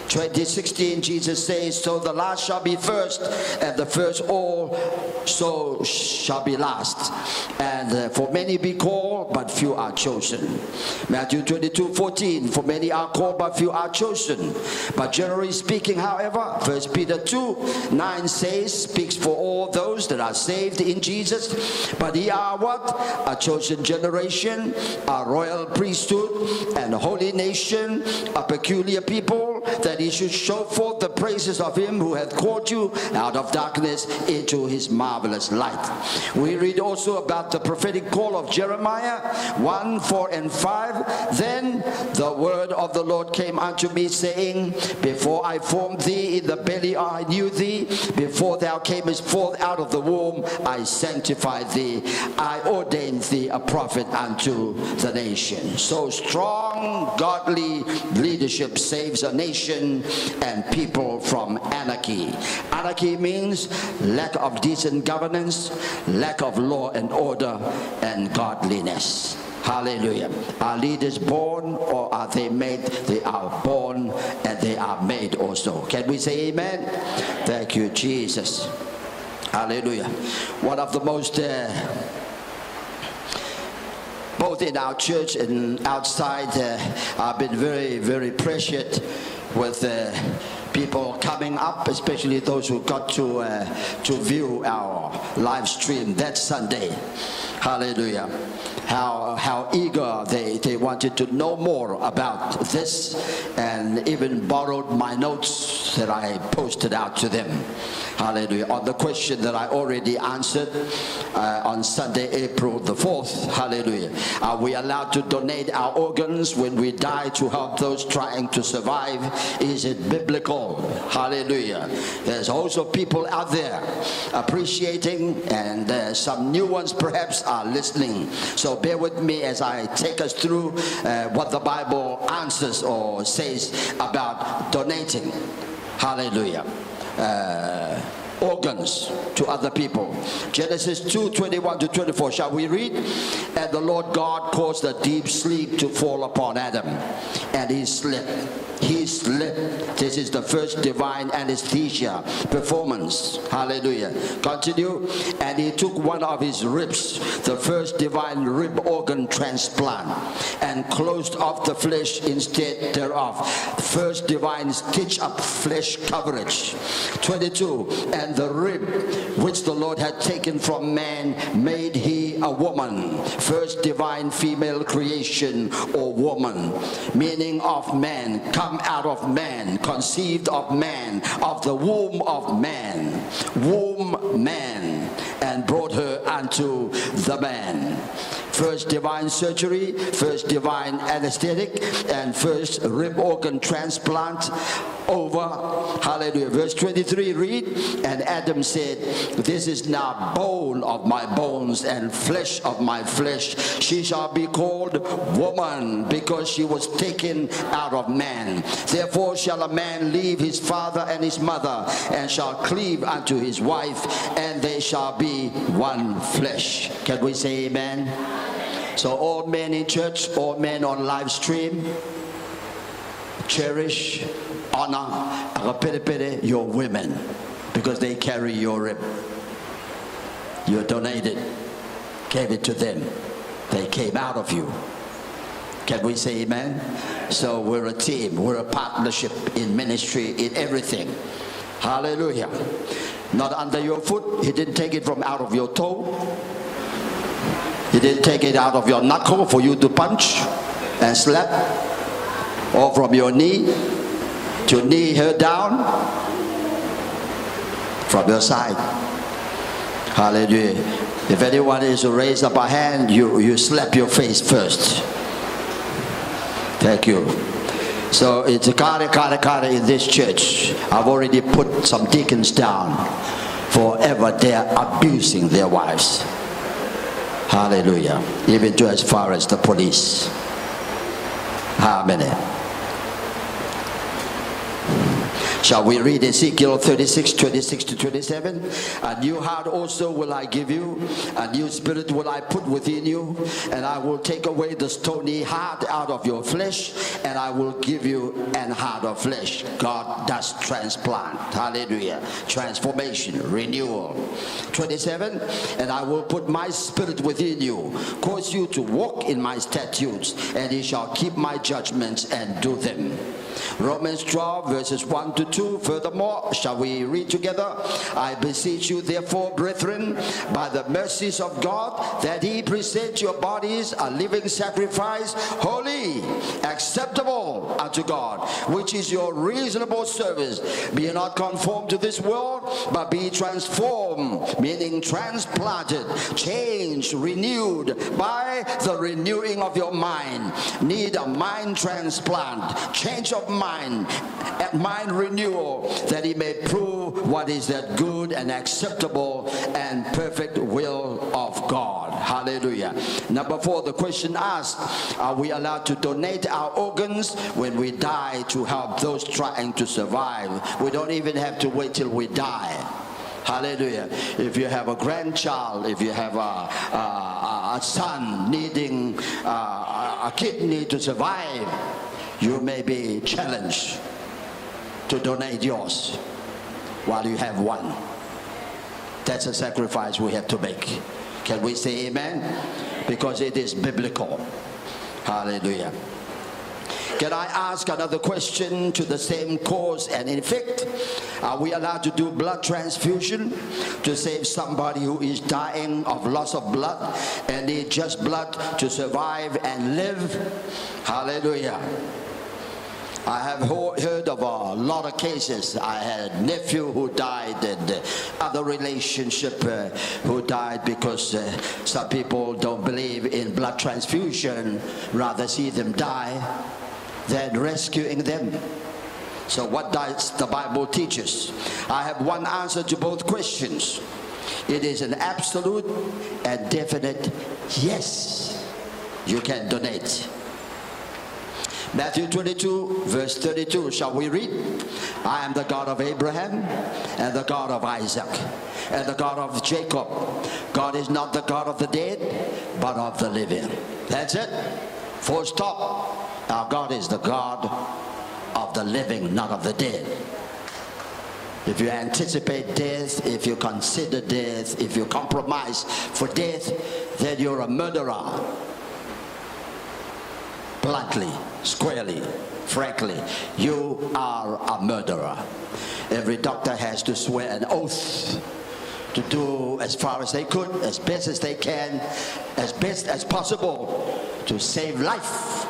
20:16, Jesus says, so the last shall be first, and the first all so shall be last. And for many be called, but few are chosen. Matthew 22:14, for many are called, but few are chosen. But generally speaking, however, 1 Peter 2:9 says, speaks for all those that are saved in Jesus. But ye are what? A chosen generation, a royal priesthood, and a holy nation, a peculiar people, that he should show forth the praises of him who hath called you out of darkness into his marvelous light. We read also about the prophetic call of Jeremiah 1:4 and 5. Then the word of the Lord came unto me, saying, before I formed thee in the belly I knew thee, before thou camest forth out of the womb I sanctified thee, I ordained thee a prophet unto the nation. So strong godly leadership saves a nation and people from anarchy. Anarchy means lack of decent governance, lack of law and order, and godliness. Hallelujah. Are leaders born, or are they made? They are born and they are made also. Can we say amen? Thank you, Jesus. Hallelujah. One of the most both in our church and outside, I've been very, very pressured with people coming up, especially those who got to view our live stream that Sunday. Hallelujah. How eager they wanted to know more about this, and even borrowed my notes that I posted out to them. Hallelujah. On the question that I already answered on Sunday, April the 4th. Hallelujah. Are we allowed to donate our organs when we die to help those trying to survive? Is it biblical? Hallelujah. There's also people out there appreciating, and some new ones perhaps are listening. So bear with me as I take us through what the Bible answers or says about donating. Hallelujah. Organs to other people. Genesis 2:21-24. Shall we read? And the Lord God caused a deep sleep to fall upon Adam, and he slept. He slept. This is the first divine anesthesia performance. Hallelujah. Continue. And he took one of his ribs, the first divine rib organ transplant, and closed off the flesh instead thereof. First divine stitch up flesh coverage. 22. And the rib which the Lord had taken from man made he a woman. First divine female creation, or woman, meaning of man, come out of man, conceived of man, of the womb of man, womb man, and brought her unto the man. First divine surgery, first divine anesthetic, and first rib organ transplant over. Hallelujah. Verse 23, read. And Adam said, this is now bone of my bones and flesh of my flesh. She shall be called woman, because she was taken out of man. Therefore shall a man leave his father and his mother, and shall cleave unto his wife, and they shall be one flesh. Can we say amen? So all men in church, all men on live stream, cherish, honor, your women, because they carry your rib. You donated, gave it to them. They came out of you. Can we say amen? So we're a team, we're a partnership in ministry, in everything. Hallelujah. Not under your foot. He didn't take it from out of your toe. He didn't take it out of your knuckle for you to punch and slap, or from your knee to knee her down, from your side. Hallelujah. If anyone is to raise up a hand, you slap your face first. Thank you. So it's a kare in this church. I've already put some deacons down forever. They're abusing their wives. Hallelujah. Even to as far as the police. Amen. Shall we read Ezekiel 36:26-27? A new heart also will I give you, a new spirit will I put within you, and I will take away the stony heart out of your flesh, and I will give you an heart of flesh. God does transplant. Hallelujah. Transformation, renewal. 27. And I will put my spirit within you, cause you to walk in my statutes, and ye shall keep my judgments and do them. Romans 12 verses 1-2. Furthermore, shall we read together? I beseech you therefore, brethren, by the mercies of God, that ye present your bodies a living sacrifice, holy, acceptable unto God, which is your reasonable service. Be not conformed to this world, but be transformed, meaning transplanted, changed, renewed by the renewing of your mind. Need a mind transplant, change of mind renewal, that he may prove what is that good and acceptable and perfect will of God. Hallelujah. Number 4, the question asked, are we allowed to donate our organs when we die to help those trying to survive? We don't even have to wait till we die. Hallelujah. If you have a grandchild, if you have a son needing a kidney to survive, you may be challenged to donate yours while you have one. That's a sacrifice we have to make. Can we say amen? Because it is biblical. Hallelujah. Can I ask another question to the same cause and effect? Are we allowed to do blood transfusion to save somebody who is dying of loss of blood and need just blood to survive and live? Hallelujah. I have heard of a lot of cases. I had a nephew who died and other relationship who died because some people don't believe in blood transfusion, rather see them die than rescuing them. So what does the Bible teach us? I have one answer to both questions. It is an absolute and definite yes. You can donate. Matthew 22 verse 32, shall we read? I am the God of Abraham and the God of Isaac and the God of Jacob. God is not the God of the dead, but of the living. That's it. Full stop. Our God is the God of the living, not of the dead. If you anticipate death, if you consider death, if you compromise for death, then you're a murderer. Bluntly, squarely, frankly, you are a murderer. Every doctor has to swear an oath to do as far as they could, as best as they can, as best as possible to save life.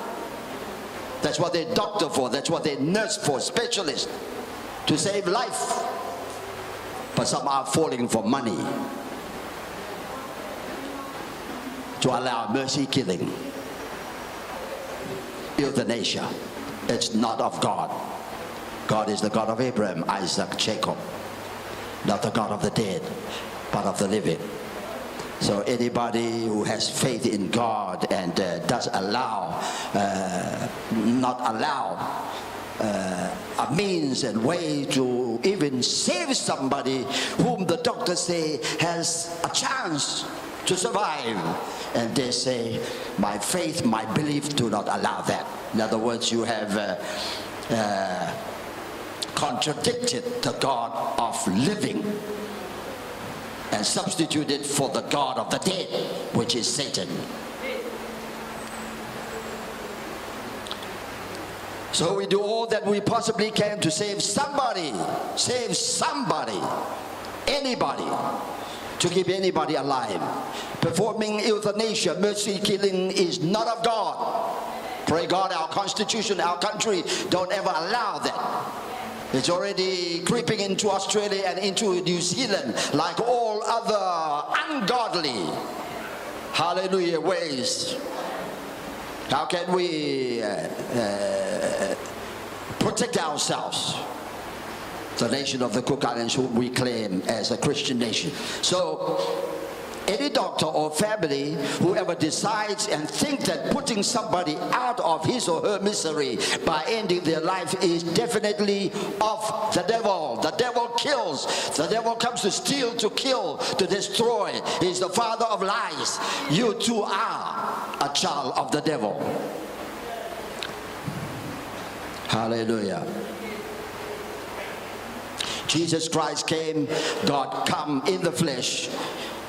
That's what they're doctor for, that's what they're nurse for, specialist, to save life. But some are falling for money to allow mercy killing. Euthanasia. It's not of God. God is the God of Abraham, Isaac, Jacob. Not the God of the dead, but of the living. So anybody who has faith in God and does allow, not allow a means and way to even save somebody whom the doctors say has a chance to survive, and they say, my faith, my belief do not allow that. In other words, you have contradicted the God of living and substituted for the God of the dead, which is Satan. So we do all that we possibly can to save somebody, anybody, to keep anybody alive. Performing euthanasia, mercy killing, is not of God. Pray God our constitution, our country don't ever allow that. It's already creeping into Australia and into New Zealand like all other ungodly, hallelujah, ways. How can we protect ourselves? The nation of the Cook Islands, who we claim as a Christian nation. So any doctor or family, whoever decides and think that putting somebody out of his or her misery by ending their life is definitely of the devil. The devil kills. The devil comes to steal, to kill, to destroy. He's the father of lies. You too are a child of the devil. Hallelujah. Jesus Christ came, God come in the flesh,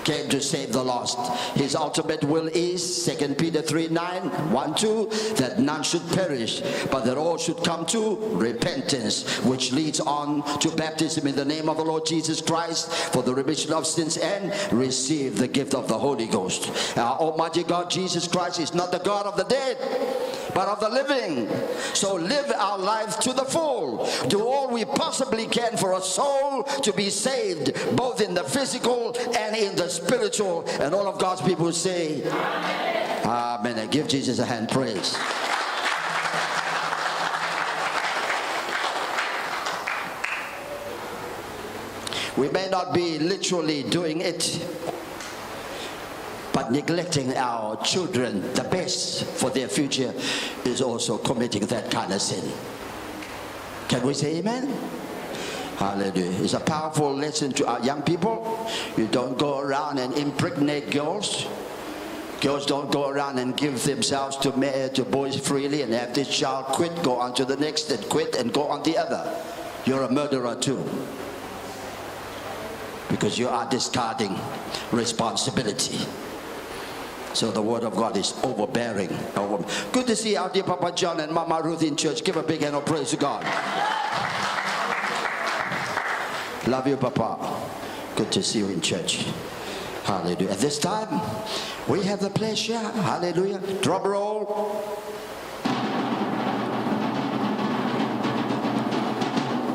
came to save the lost. His ultimate will is 2 Peter 3:9, 1-2, that none should perish, but that all should come to repentance, which leads on to baptism in the name of the Lord Jesus Christ for the remission of sins and receive the gift of the Holy Ghost. Our Almighty God Jesus Christ is not the God of the dead, but of the living. So live our life to the full. Do all we possibly can for a soul to be saved, both in the physical and in the spiritual. And all of God's people say, Amen. Amen. And give Jesus a hand praise. We may not be literally doing it, but neglecting our children, the best for their future, is also committing that kind of sin. Can we say amen? Hallelujah. It's a powerful lesson to our young people. You don't go around and impregnate girls. Girls don't go around and give themselves to boys freely and have this child quit, go on to the next and quit and go on the other. You're a murderer too, because you are discarding responsibility. So the word of God is overbearing. Good to see our dear Papa John and Mama Ruth in church. Give a big hand of praise to God. Love you, Papa. Good to see you in church. Hallelujah. At this time, we have the pleasure. Hallelujah. Drum roll.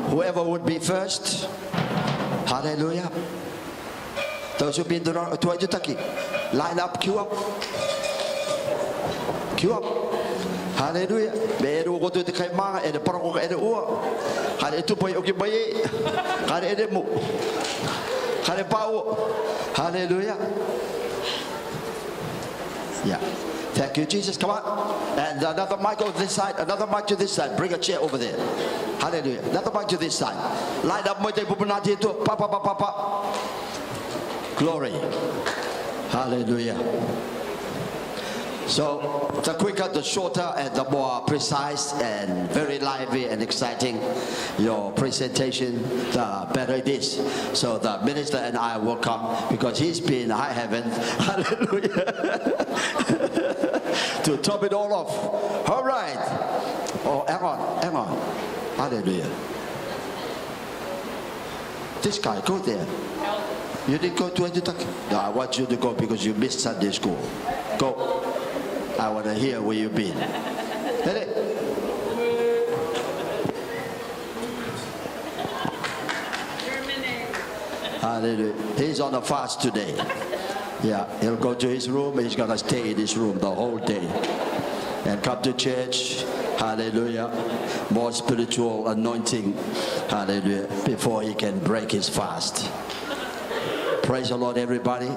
Whoever would be first. Hallelujah. Those who've been to Untitled, line up, queue up. Queue up. Hallelujah. Meru ko tu kay mga ede parang ko ede uwa. Kare tu boy oki boy. Kare ede mu. Kare pau. Hallelujah. Yeah. Thank you, Jesus. Come on. And another mic on this side. Another mic to this side. Bring a chair over there. Hallelujah. Another mic to this side. Line up mo tayo pupunati ito. Pa. Glory. Hallelujah. So the quicker, the shorter, and the more precise and very lively and exciting your presentation, the better it is. So the minister and I will come because he's been high heaven. Hallelujah. To top it all off. All right. Oh, hang on. Hallelujah. This guy, go there. You didn't go to Untitled? No, I want you to go because you missed Sunday school. Go. I want to hear where you've been. Ready? Hallelujah. He's on a fast today. Yeah, he'll go to his room. He's going to stay in his room the whole day. And come to church. Hallelujah. More spiritual anointing. Hallelujah. Before he can break his fast. Praise the Lord, everybody.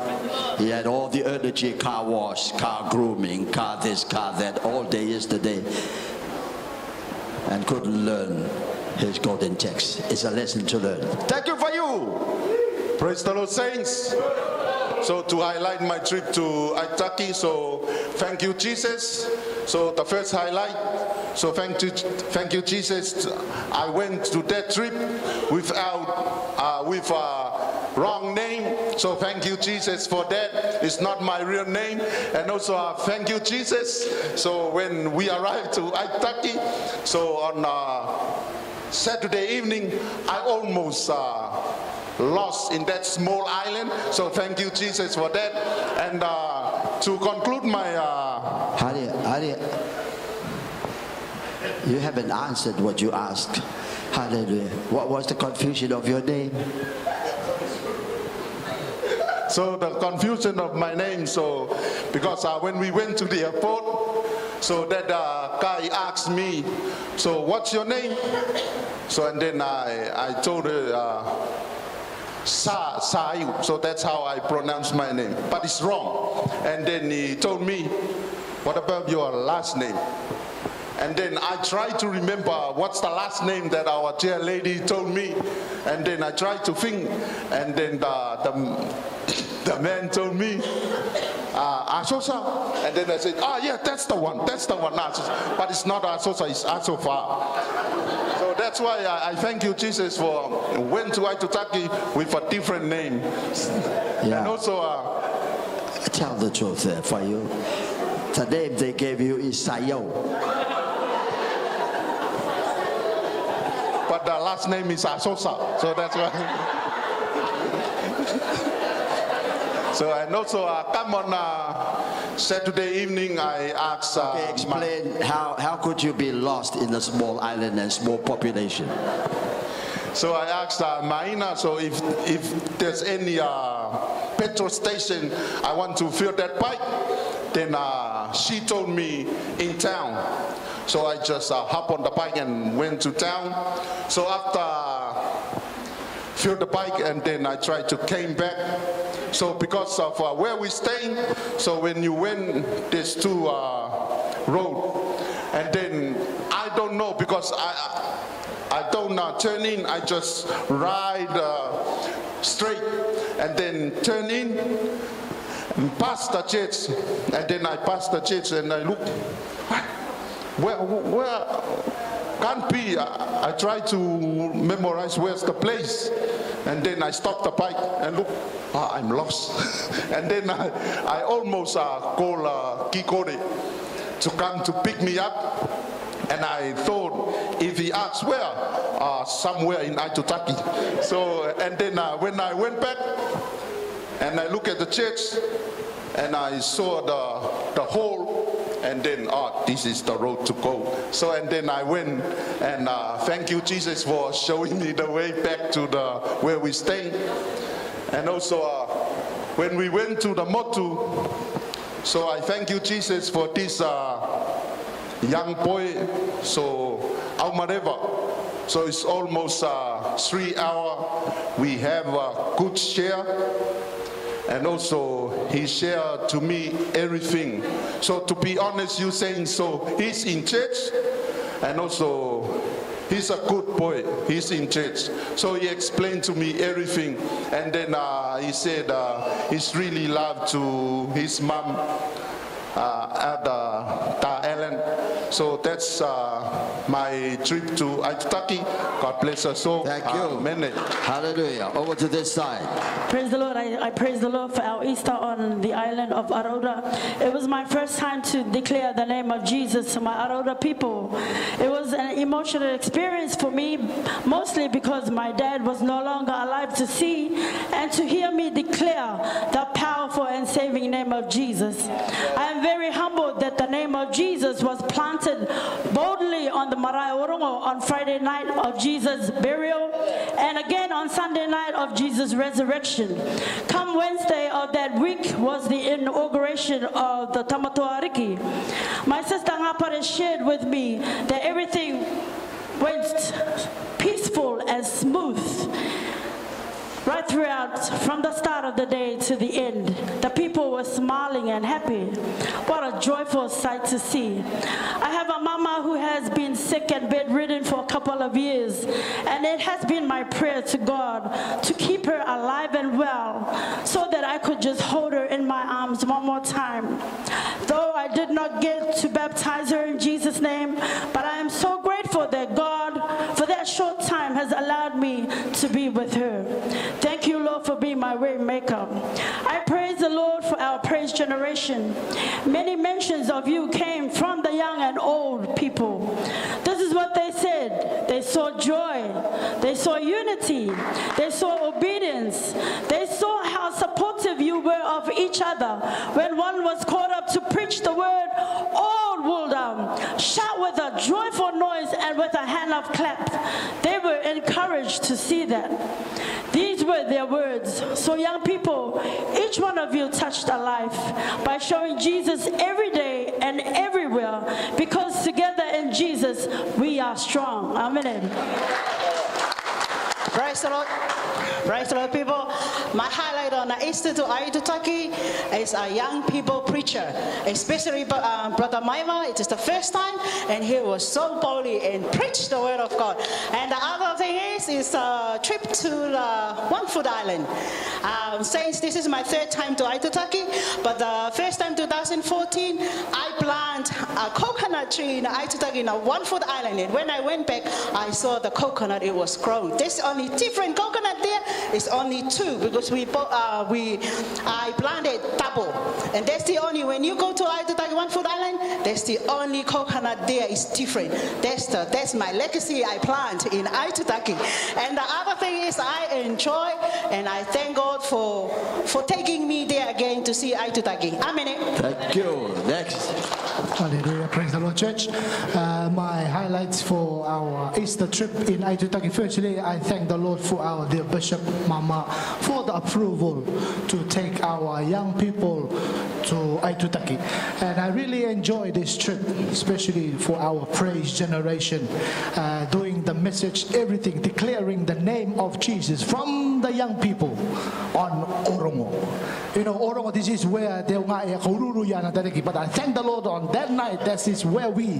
He had all the energy, car wash, car grooming, car this, car that, all day yesterday, and couldn't learn his golden text. It's a lesson to learn. Thank you for you. Praise the Lord, saints. So to highlight my trip to Untitled, so thank you, Jesus. So the first highlight, so thank you, Jesus. I went to that trip with wrong name. So thank you, Jesus, for that. It's not my real name. And also thank you, Jesus. So when we arrived to Untitled, so on Saturday evening, I almost lost in that small island. So thank you, Jesus, for that. And to conclude my Harriet, you haven't answered what you asked. Hallelujah. What was the confusion of your name? So the confusion of my name, so because when we went to the airport, so that guy asked me, so what's your name? So and then I told her Sayu, so that's how I pronounce my name, but it's wrong. And then he told me, what about your last name? And then I tried to remember what's the last name that our chair lady told me. And then I tried to think. And then the man told me, Asosa. And then I said, yeah, that's the one, Asosa. But it's not Asosa, it's Asofa. So that's why I thank you, Jesus, for went to Untitled with a different name. Yeah. And also, tell the truth for you. The name they gave you is Sayo. But the last name is Asosa, so that's why. So and also come on Saturday evening, I asked. Okay, explain how could you be lost in a small island and small population? So I asked Maina, so if there's any petrol station, I want to fill that bike. Then she told me in town. So I just hopped on the bike and went to town. So after filled the bike and then I tried to came back. So because of where we staying, so when you went, there's two road. And then I don't know because I don't turn in, I just ride straight and then turn in, past the church, and then I pass the church and I look, where can't be, I try to memorize where's the place, And then I stopped the bike and look, I'm lost. And then I almost called Kikori to come to pick me up. And I thought, if he asks where, somewhere in Aitutaki. So, and then when I went back and I look at the church and I saw the hole, and then, this is the road to go. So, and then I went and thank you, Jesus, for showing me the way back to where we stay. And also, when we went to the Motu, so I thank you, Jesus, for this young boy. So, Aumareva. So it's almost 3 hours. We have a good share. And also, he shared to me everything. So to be honest, you saying so, he's in church, and also he's a good boy. He's in church. So he explained to me everything, and then he said he's really loved to his mom at Ta Ellen. So that's my trip to Aitutaki. God bless us all. Thank you. Amen. Hallelujah. Over to this side. Praise the Lord. I praise the Lord for our Easter on the island of Aroda. It was my first time to declare the name of Jesus to my Aroda people. It was an emotional experience for me, mostly because my dad was no longer alive to see and to hear me declare the powerful and saving name of Jesus. I am very humbled that the name of Jesus was planted boldly on the Marae Orongo on Friday night of Jesus' burial, and again on Sunday night of Jesus' resurrection. Come Wednesday of that week was the inauguration of the Tamatoa Riki. My sister Ngapare shared with me that everything went peaceful and smooth right throughout, from the start of the day to the end. The people were smiling and happy. What a joyful sight to see. I have a mama who has been sick and bedridden for a couple of years, and it has been my prayer to God to keep her alive and well so that I could just hold her in my arms one more time. Though I did not get to baptize her in Jesus' name, but I am so grateful that God, for that short time, has allowed me to be with her. Thank you, Lord, for being my way maker. I praise the Lord for our praise generation. Many mentions of you came from the young and old people. This is what they said. They saw joy. They saw unity. They saw obedience. They saw how supportive you were of each other. When one was called up to preach the word, all would shout with a joyful noise and with a hand of clap. They were encouraged to see that. These were their words. So young people, each one of you touched a life by showing Jesus every day and everywhere, because together in Jesus we are strong. Amen. Praise the Lord. Praise the Lord, people. My highlight on the Easter to Aitutaki is a young people preacher, especially Brother Maima. It is the first time, and he was so boldly and preached the word of God. And the other thing is a trip to the One Foot Island. Since this is my third time to Aitutaki, but the first time, 2014, I planted a coconut tree in Aitutaki in a One Foot Island. And when I went back, I saw the coconut, it was grown. There's only different coconut there. It's only two, because I planted double. And that's the only, when you go to Aitutaki One Foot Island, that's the only coconut there is different. That's my legacy I plant in Aitutaki. And the other thing is I enjoy and I thank God for taking me there again to see Aitutaki. Amen. Thank you. Next. Hallelujah. Praise the Lord, church. My highlights for our Easter trip in Aitutaki. Firstly, I thank the Lord for our dear Bishop Mama for the approval to take our young people to Aitutaki. And I really enjoy this trip, especially for our praise generation, doing the message, everything, declaring the name of Jesus from the young people on Orongo. You know, Orongo, this is where they but I thank the Lord on that night, that is where we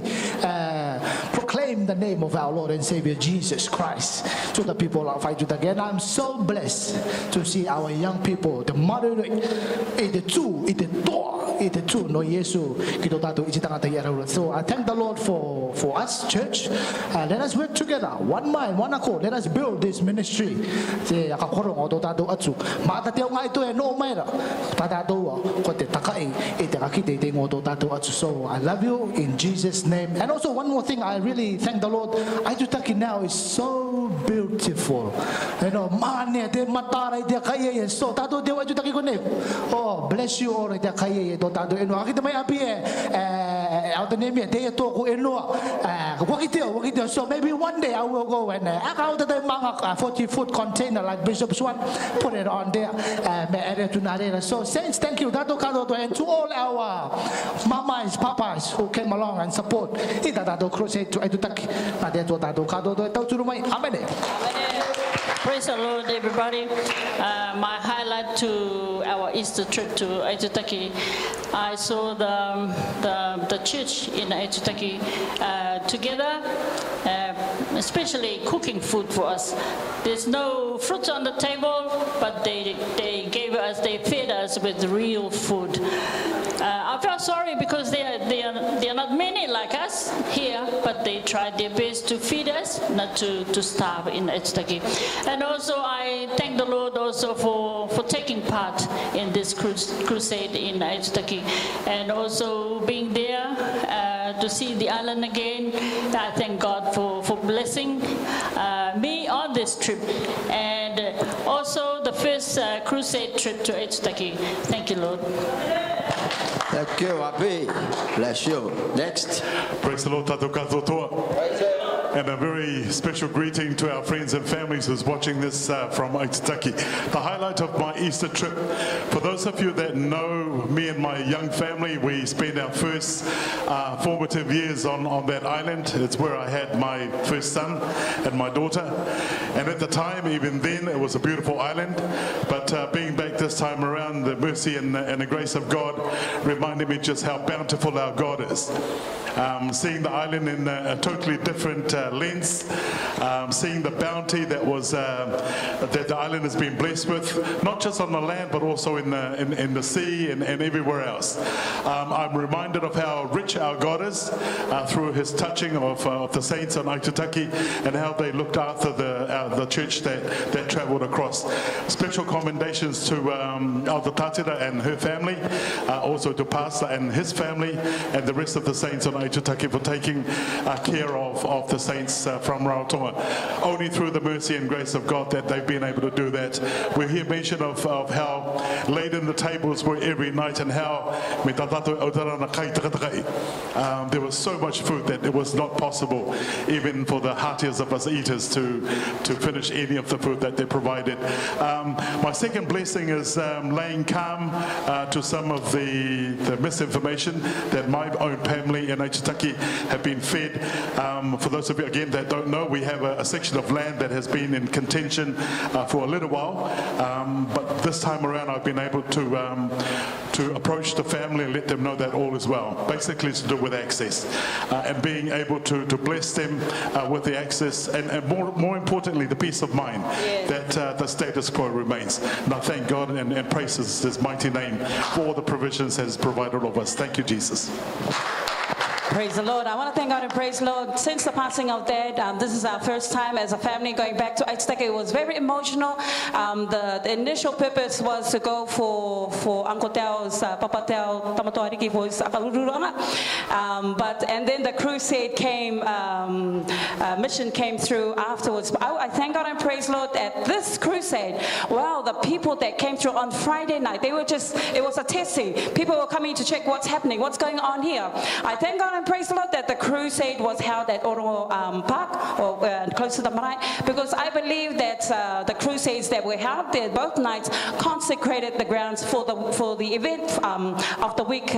proclaim the name of our Lord and Savior Jesus Christ to the people of Aitutaki. And I'm so blessed to see our young people, the mother, the two, the more i te tū no Yesu ki tō tātou i te tangata i Araura. So I thank the Lord for us, church. Let us work together, one mind, one accord. Let us build this ministry. Te akakorong o tō tātou atu. Mata te o ngai tō e no maira. Tā tātou ko te takai e te kakite te ngō tō tātou atu. So I love you in Jesus' name. And also one more thing, I really thank the Lord. Aitutaki now is so beautiful. You know, mane te matara i te kai e so tātou te aitutaki ko ne. Oh, bless you all i te kai e tō tātou e no. Akita mai api au te nemi te e tōku e noa. Wakiteo. So maybe one day I will go and aka au te manga 40-foot container like Bishop's one, put it on there. So saints, thank you. Tātou karoto, and to all our mamas, papas who came along and support. I tātou crusade to Aitutaki. Na te tō tātou karoto e tau turu mai. Amen. Praise the Lord, everybody. My highlight to our Easter trip to Aitutaki, I saw the church in Aitutaki together, especially cooking food for us. There's no fruit on the table, but they fed us with real food. I felt sorry because they are not many like us here, but they tried their best to feed us, not to starve in Aitutaki. And also I thank the Lord also for taking part in this crusade in Aitutaki, and also being there to see the island again. I thank God for blessing me on this trip, and also the first crusade trip to Aitutaki. Thank you, Lord. Thank you, Abi. Bless you. Next. Praise the Lord, Tato Katotoa. And a very special greeting to our friends and families who's watching this from Aitutaki. The highlight of my Easter trip, for those of you that know me and my young family, we spent our first formative years on that island. It's where I had my first son and my daughter. And at the time, even then, it was a beautiful island. But being back this time around, the mercy and the grace of God reminded me just how bountiful our God is. Seeing the island in a totally different lens, seeing the bounty that the island has been blessed with, not just on the land but also in the sea and everywhere else. I'm reminded of how rich our God is through His touching of the saints on Aitutaki, and how they looked after the church that travelled across. Special commendations to Elder Tatira and her family, also to Pastor and his family, and the rest of the saints on Aitutaki for taking care of the saints from Rarotonga. Only through the mercy and grace of God that they've been able to do that. We hear mention of how laden the tables were every night, and how there was so much food that it was not possible even for the heartiest of us eaters to finish any of the food that they provided. My second blessing is laying calm to some of the misinformation that my own family in Aitutaki have been fed. For those of you again that don't know, we have a section of land that has been in contention for a little while, but this time around I've been able to approach the family and let them know that all is well. Basically it's to do with access, and being able to bless them with the access, and more importantly the peace of mind that the status quo remains. And I thank God and praise His mighty name for all the provisions that He's provided of us. Thank you, Jesus. Praise the Lord. I want to thank God and praise the Lord. Since the passing of Dad, this is our first time as a family going back to Aitutaki. It was very emotional. The initial purpose was to go for Uncle Teo's, Papa Teo, Tamato Ariki for his Rarotonga. And then the crusade came, mission came through afterwards. But I thank God and praise the Lord at this crusade. Wow, the people that came through on Friday night, it was a testing. People were coming to check what's happening, what's going on here. I thank God and praise the Lord that the crusade was held at Oromo Park, or close to the marae, because I believe that the crusades that were held there both nights consecrated the grounds for the event of the week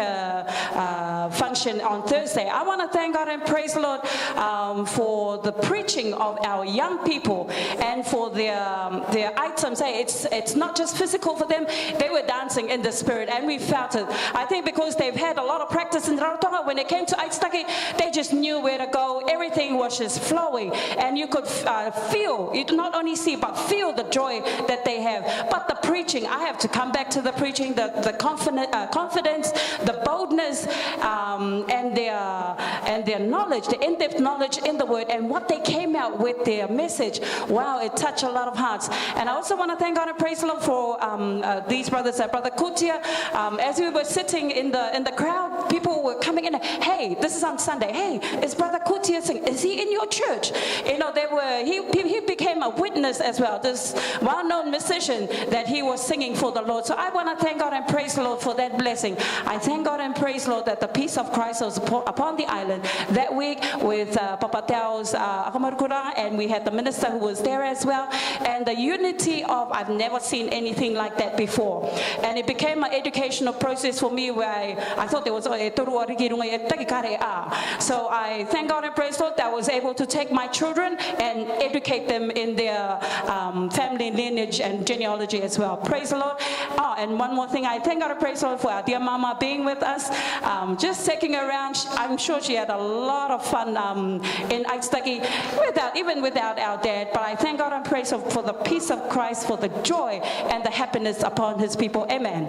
function on Thursday. I want to thank God and praise the Lord for the preaching of our young people, and for their items. Hey, it's not just physical for them, they were dancing in the spirit, and we felt it. I think because they've had a lot of practice in Rarotonga, when they came to Aitutaki, they just knew where to go. Everything was just flowing, and you could feel, you not only see, but feel the joy that they have. But the preaching, I have to come back to the preaching, the confidence, the boldness, and their knowledge, the in-depth knowledge in the word, and what they came out with their message. Wow, it touched a lot of hearts. And I also want to thank God and praise the Lord for these brothers, Brother Kutia. As we were sitting in the crowd, people were coming in. Hey, this is on Sunday. Hey, is Brother Kutia singing? Is he in your church? You know, he became a witness as well. This well-known musician that he was singing for the Lord. So I want to thank God and praise the Lord for that blessing. I thank God and praise the Lord that the peace of Christ was upon the island that week with Papa Teo's Akamarukura, and we had the minister who was there as well. And the unity of, I've never seen anything like that before. And it became an educational process for me where I thought there was a so I thank God and praise the Lord that I was able to take my children and educate them in their family lineage and genealogy as well. Praise the Lord. Oh, and one more thing, I thank God and praise the Lord for our dear Mama being with us. Just taking her around, I'm sure she had a lot of fun in Aitutaki, even without our dad. But I thank God and praise Him for the peace of Christ, for the joy and the happiness upon His people. Amen.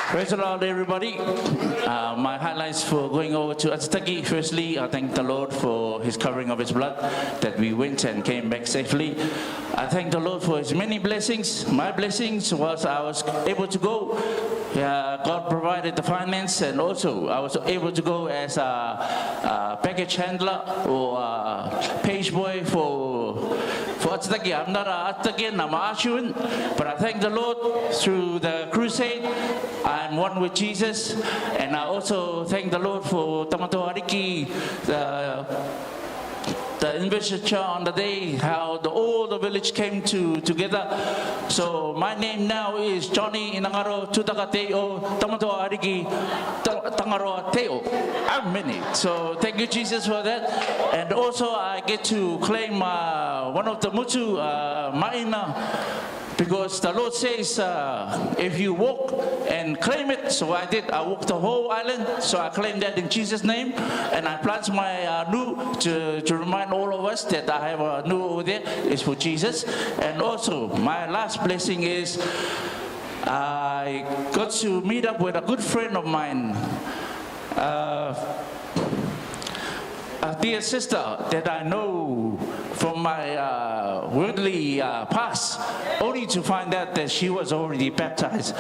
Praise the Lord, everybody. My highlights for going over to Aitutaki. Firstly, I thank the Lord for His covering of His blood, that we went and came back safely. I thank the Lord for His many blessings. My blessings was I was able to go. God provided the finance, and also I was able to go as a package handler or a page boy for Aitutaki. I'm not an Aitutakian, I'm an Ashuan, but I thank the Lord through the crusade. I'm one with Jesus, and I also thank the Lord for Tamato Ariki, the investiture on the day, how all the village came together. So my name now is Johnny Inangaro Tutakateo Tamato Ariki Tangaro Teo. I'm many. So thank you, Jesus, for that. And also I get to claim one of the Mutu Maina, because the Lord says, if you walk and claim it, so I did. I walked the whole island, so I claimed that in Jesus' name. And I plant my nu to remind all of us that I have a nu over there. It's for Jesus. And also, my last blessing is I got to meet up with a good friend of mine, a dear sister that I know from my worldly past, only to find out that she was already baptized.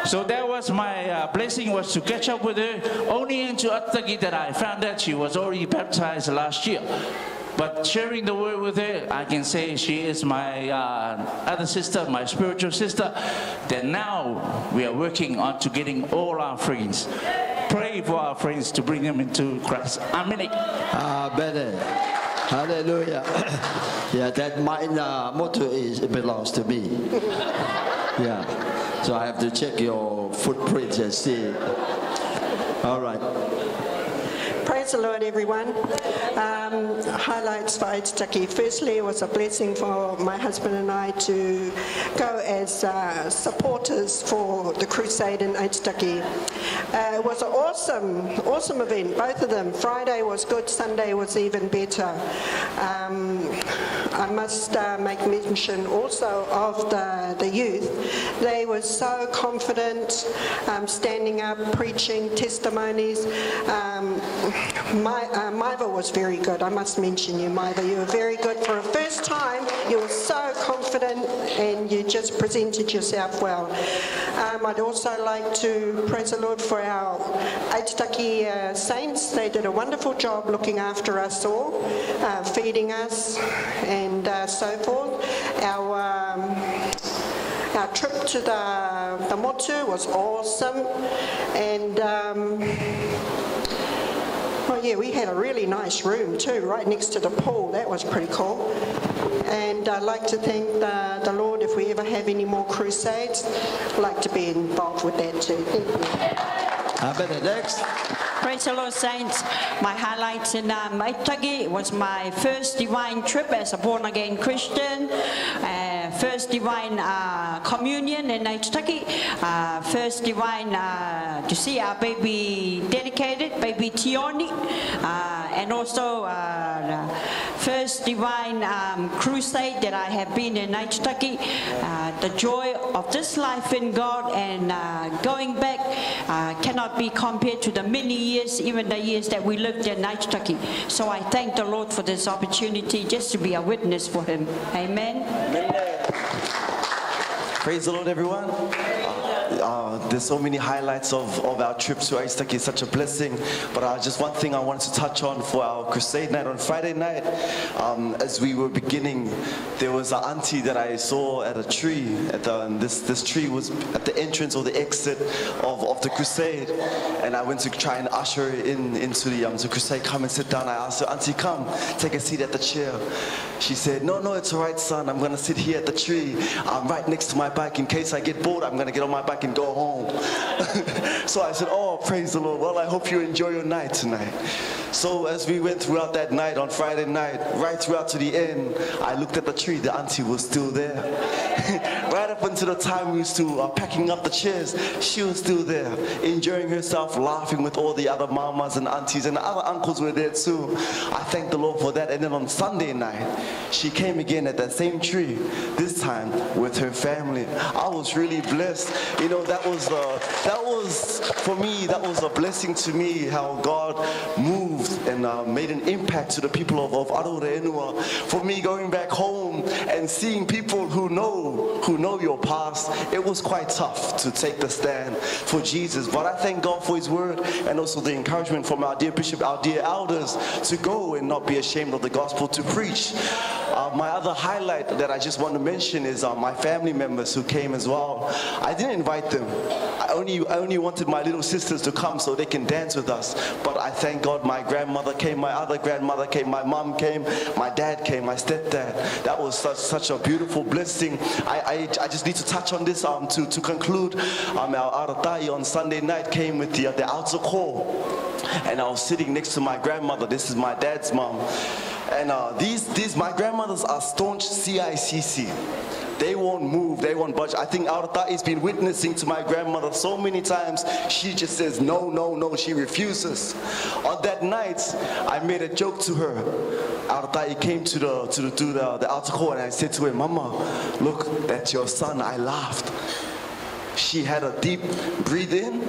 So that was my blessing, was to catch up with her. Only into Aitutaki that I found out she was already baptized last year. But sharing the word with her, I can say she is my other sister, my spiritual sister, that now we are working on to getting all our friends. Pray for our friends to bring them into Christ. Amen. Amen. Hallelujah. Yeah, that mine motto belongs to me. Yeah. So I have to check your footprints and see. All right. Praise the Lord, everyone. Highlights for Aitutaki. Firstly, it was a blessing for my husband and I to go as supporters for the crusade in Aitutaki. It was an awesome event, both of them. Friday was good, Sunday was even better. I must make mention also of the youth. They were so confident, standing up, preaching, testimonies. Maiva was very good. I must mention you, Maiva. You were very good for a first time. You were so confident and you just presented yourself well. I'd also like to praise the Lord for our Aitutaki saints. They did a wonderful job looking after us all, feeding us and so forth. Our trip to the Motu was awesome, and well, yeah, we had a really nice room too, right next to the pool. That was pretty cool. And I'd like to thank the Lord. If we ever have any more crusades, I'd like to be involved with that too. Thank you. Next. Praise the Lord, saints. My highlights in Aitutaki was my first divine trip as a born-again Christian, first divine communion in Aitutaki, first divine to see our baby dedicated, baby Tioni, and also first divine crusade that I have been in Aitutaki. The joy of this life in God and going back cannot be compared to the many years, even the years that we lived in Aitutaki. So I thank the Lord for this opportunity just to be a witness for Him. Amen. Praise the Lord, everyone. There's so many highlights of our trip to Aitutaki. It's such a blessing. But just one thing I wanted to touch on for our crusade night on Friday night. As we were beginning, there was an auntie that I saw at a tree. This tree was at the entrance or the exit of the crusade. And I went to try and usher her into the crusade. Come and sit down. I asked her, Auntie, come, take a seat at the chair. She said, no, it's all right, son. I'm going to sit here at the tree. I'm right next to my bike. In case I get bored, I'm going to get on my bike and go home. So I said, oh, praise the Lord. Well, I hope you enjoy your night tonight. So as we went throughout that night on Friday night, right throughout to the end, I looked at the tree. The auntie was still there. Right up until the time we used to packing up the chairs, she was still there, enjoying herself, laughing with all the other mamas and aunties, and the other uncles were there too. I thank the Lord for that. And then on Sunday night, she came again at that same tree, this time with her family. I was really blessed. You know, that was for me, that was a blessing to me, how God moved and made an impact to the people of Rarotonga. For me, going back home and seeing people who know your past, it was quite tough to take the stand for Jesus. But I thank God for His word and also the encouragement from our dear bishop, our dear elders, to go and not be ashamed of the gospel, to preach. My other highlight that I just want to mention is my family members who came as well. I didn't invite them. I only wanted my little sisters to come so they can dance with us. But I thank God my grandmother came, my other grandmother came, my mom came, my dad came, my stepdad. That was such a beautiful blessing. I just need to touch on this to conclude. Our Aratai on Sunday night came with the altar call. And I was sitting next to my grandmother. This is my dad's mom. And my grandmothers are staunch CICC. They won't move, they won't budge. I think Aurata has been witnessing to my grandmother so many times. She just says no, no, no. She refuses. On that night, I made a joke to her. Aurata came to the altar call, and I said to her, Mama, look, that's your son. I laughed. She had a deep breathe in,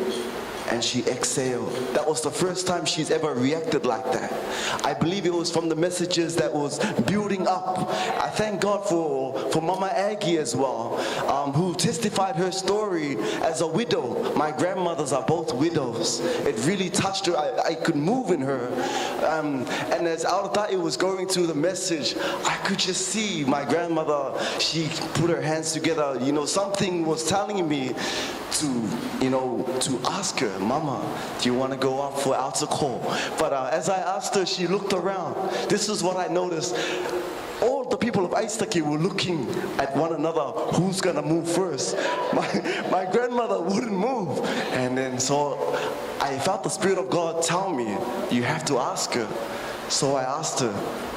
and she exhaled. That was the first time she's ever reacted like that. I believe it was from the messages that was building up. I thank God for Mama Aggie as well, who testified her story as a widow. My grandmothers are both widows. It really touched her. I could move in her. And as Aurata was going through the message, I could just see my grandmother, she put her hands together. You know, something was telling me to ask her, Mama, do you want to go up for altar call? But as I asked her, she looked around. This is what I noticed. All the people of Aitutaki were looking at one another, who's going to move first. My grandmother wouldn't move. And then so I felt the Spirit of God tell me, you have to ask her. So I asked her,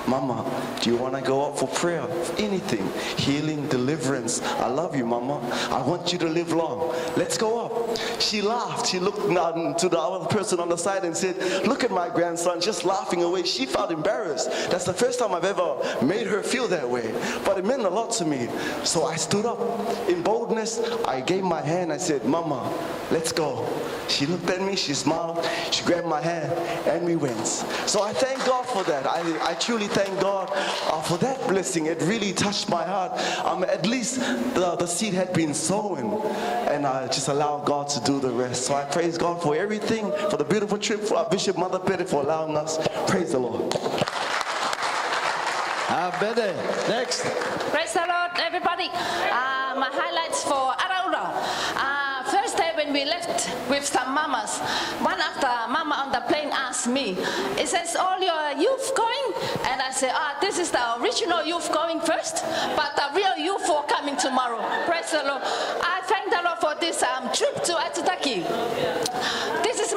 Mama, do you want to go up for prayer? Anything, healing, deliverance. I love you, Mama. I want you to live long. Let's go up. She laughed. She looked to the other person on the side and said, look at my grandson, just laughing away. She felt embarrassed. That's the first time I've ever made her feel that way. But it meant a lot to me. So I stood up. In boldness, I gave my hand. I said, Mama, let's go. She looked at me, she smiled, she grabbed my hand, and we went. So I thank God for that. I truly thank God for that blessing. It really touched my heart. At least the seed had been sown, and I just allowed God to do the rest. So I praise God for everything, for the beautiful trip, for our Bishop Mother Betty for allowing us. Praise the Lord. Betty, next. Praise the Lord, everybody. My highlights for Araura. First day when we left with some mamas, one of the mama on the plane asked me, it says, all your youth going? And I said, this is the original youth going first, but the real youth will coming tomorrow. Praise the Lord. I thank the Lord for this trip to Aitutaki. This is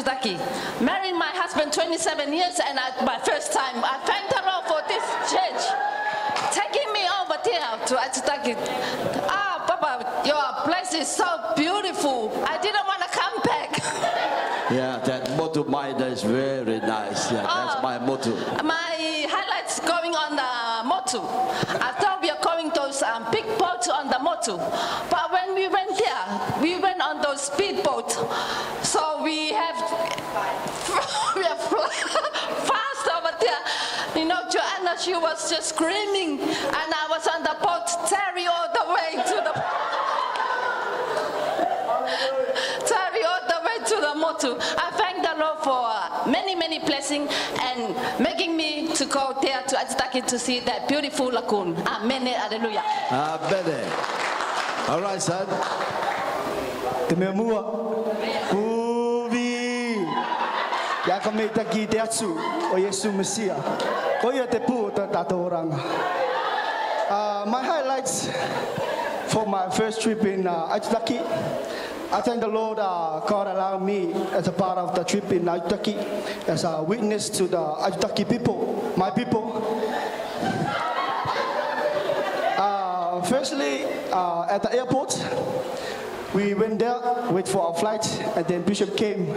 Aitutaki. Married my husband 27 years and my first time. I thank the Lord for this church. Taking me over there to Aitutaki. Ah, Papa, your place is so beautiful. I didn't want to come back. Yeah, that motto mine is very nice. Yeah, that's my motto. My highlights going on the motu. I thought we are going those big boats on the motu. But when we went there, we went on those speed boats. So we have fast over there. You know, Joanna, she was just screaming. And I was on the boat, Terry all the way to the... Terry all the way to the motu. I thank the Lord for many, many blessings and making me to go there to Aitutaki to see that beautiful lagoon. Amen. Hallelujah. Amen. All right, son. Te mea mua. Uvi. Ia ka mei taki te atu o Yesu Mesia. O ia te pu o ta tātou oranga. My highlights for my first trip in Aitutaki. I thank the Lord God allowed me as a part of the trip in Aitutaki as a witness to the Aitutaki people, my people. Firstly, at the airport, we went there, wait for our flight, and then Bishop came,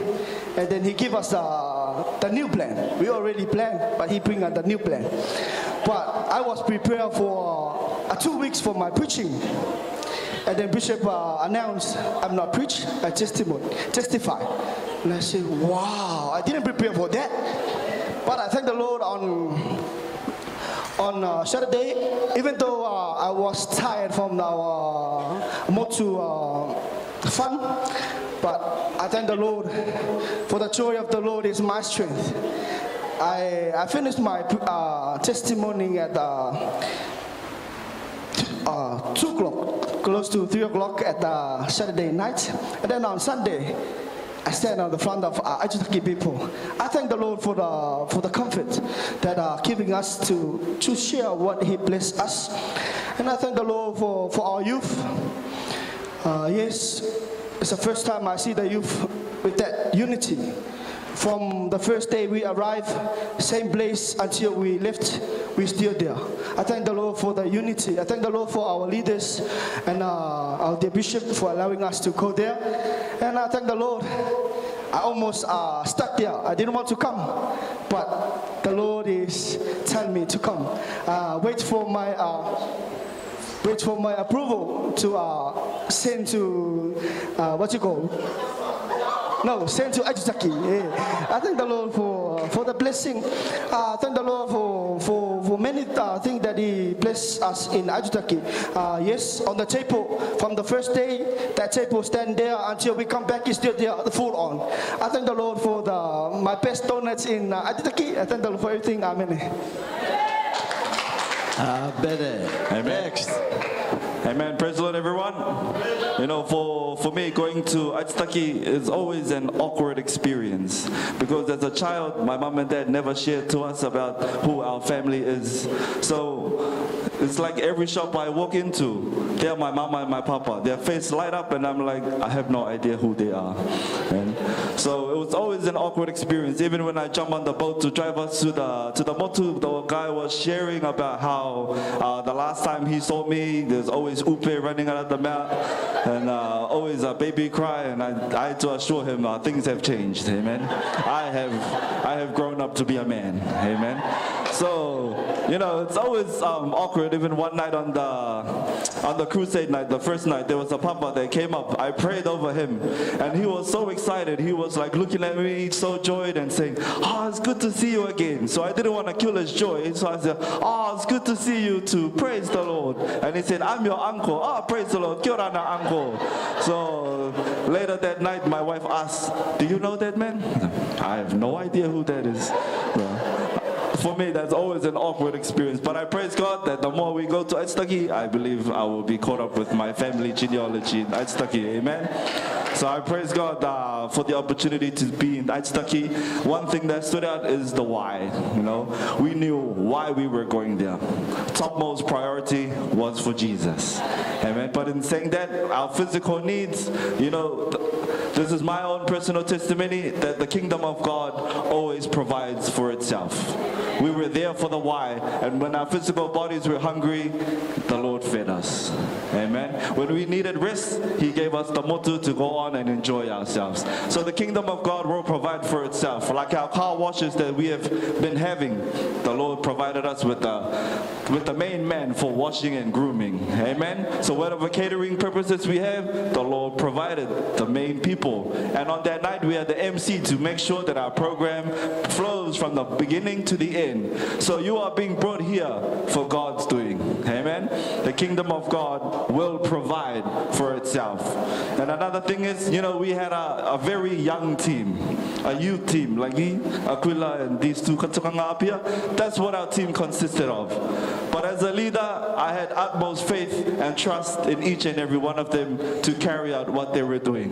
and then he gave us the new plan. We already planned, but he bring us the new plan. But I was prepared for 2 weeks for my preaching. And then Bishop announced, I'm not preach, I testify. And I said, wow, I didn't prepare for that. But I thank the Lord on Saturday, even though I was tired from our motu fun, but I thank the Lord for the joy of the Lord is my strength. I finished my testimony at 2 o'clock, close to 3 o'clock at Saturday night. And then on Sunday, I stand on the front of Aitutaki people. I thank the Lord for the comfort that giving us to share what He blessed us. And I thank the Lord for our youth. Yes, it's the first time I see the youth with that unity. From the first day we arrived, same place until we left, we're still there. I thank the Lord for the unity. I thank the Lord for our leaders and our dear bishop for allowing us to go there. And I thank the Lord. I almost stuck there. I didn't want to come, but the Lord is telling me to come. Wait for my approval to send to send to Aitutaki. Yeah. I thank the Lord for the blessing. Thank the Lord for many things that He blessed us in Aitutaki. Yes, on the table, from the first day, that table stand there until we come back, it's still there, the food on. I thank the Lord for my best donuts in Aitutaki. I thank the Lord for everything. Amen. Amen. Next. Amen. Praise the Lord, everyone. You know, for me, going to Aitutaki is always an awkward experience because as a child, my mom and dad never shared to us about who our family is. So it's like every shop I walk into, they're my mama and my papa. Their face light up, and I'm like, I have no idea who they are. And so it was always an awkward experience. Even when I jump on the boat to drive us to the motu, the guy was sharing about how the last time he saw me, there's always upe running out of the mouth, and always a baby cry. And I had to assure him things have changed. Amen. I have grown up to be a man. Amen. So you know, it's always awkward. Even one night on the crusade night, the first night, there was a papa that came up. I prayed over him, and he was so excited. He was like looking at me, so joyed, and saying, "Oh, it's good to see you again." So I didn't want to kill his joy, so I said, "Oh, it's good to see you too. Praise the Lord." And he said, "I'm your uncle." "Oh, praise the Lord. Kia ora na uncle." So later that night, my wife asked, "Do you know that man?" I have no idea who that is. For me, that's always an awkward experience. But I praise God that the more we go to Aitutaki, I believe I will be caught up with my family genealogy in Aitutaki. Amen. So I praise God for the opportunity to be in Aitutaki. One thing that stood out is the why. You know, we knew why we were going there. Topmost priority was for Jesus. Amen. But in saying that, our physical needs, you know, This is my own personal testimony that the kingdom of God always provides for itself. We were there for the why, and when our physical bodies were hungry, the Lord fed us. Amen. When we needed rest, He gave us the motu to go on and enjoy ourselves. So the kingdom of God will provide for itself. Like our car washes that we have been having, the Lord provided us with the main man for washing and grooming. Amen. So whatever catering purposes we have, the Lord provided the main people. And on that night, we had the MC to make sure that our program flows from the beginning to the end. So you are being brought here for God's doing. Amen. The kingdom of God will provide for itself. And another thing is, we had a very young team, a youth team, like Aquila and these two Katukanga up here. That's what our team consisted of. But as a leader, I had utmost faith and trust in each and every one of them to carry out what they were doing.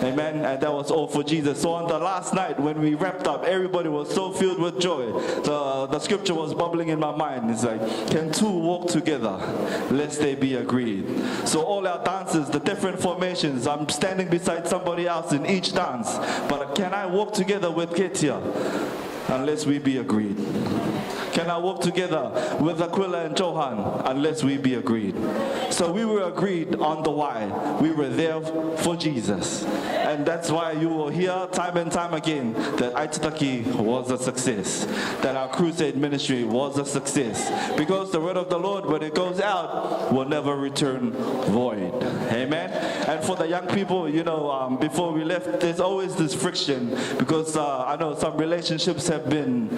Amen. And that was all for Jesus. So on the last night when we wrapped up, everybody was so filled with joy. The scripture was bubbling in my mind. It's like, can two walk together lest they be agreed? So all our dances, the different formations, I'm standing beside somebody else in each dance. But can I walk together with Ketia unless we be agreed? Can I walk together with Aquila and Johan unless we be agreed? So we were agreed on the why. We were there for Jesus. And that's why you will hear time and time again that Aitutaki was a success, that our crusade ministry was a success. Because the word of the Lord, when it goes out, will never return void. Amen? And for the young people, before we left, there's always this friction because I know some relationships have been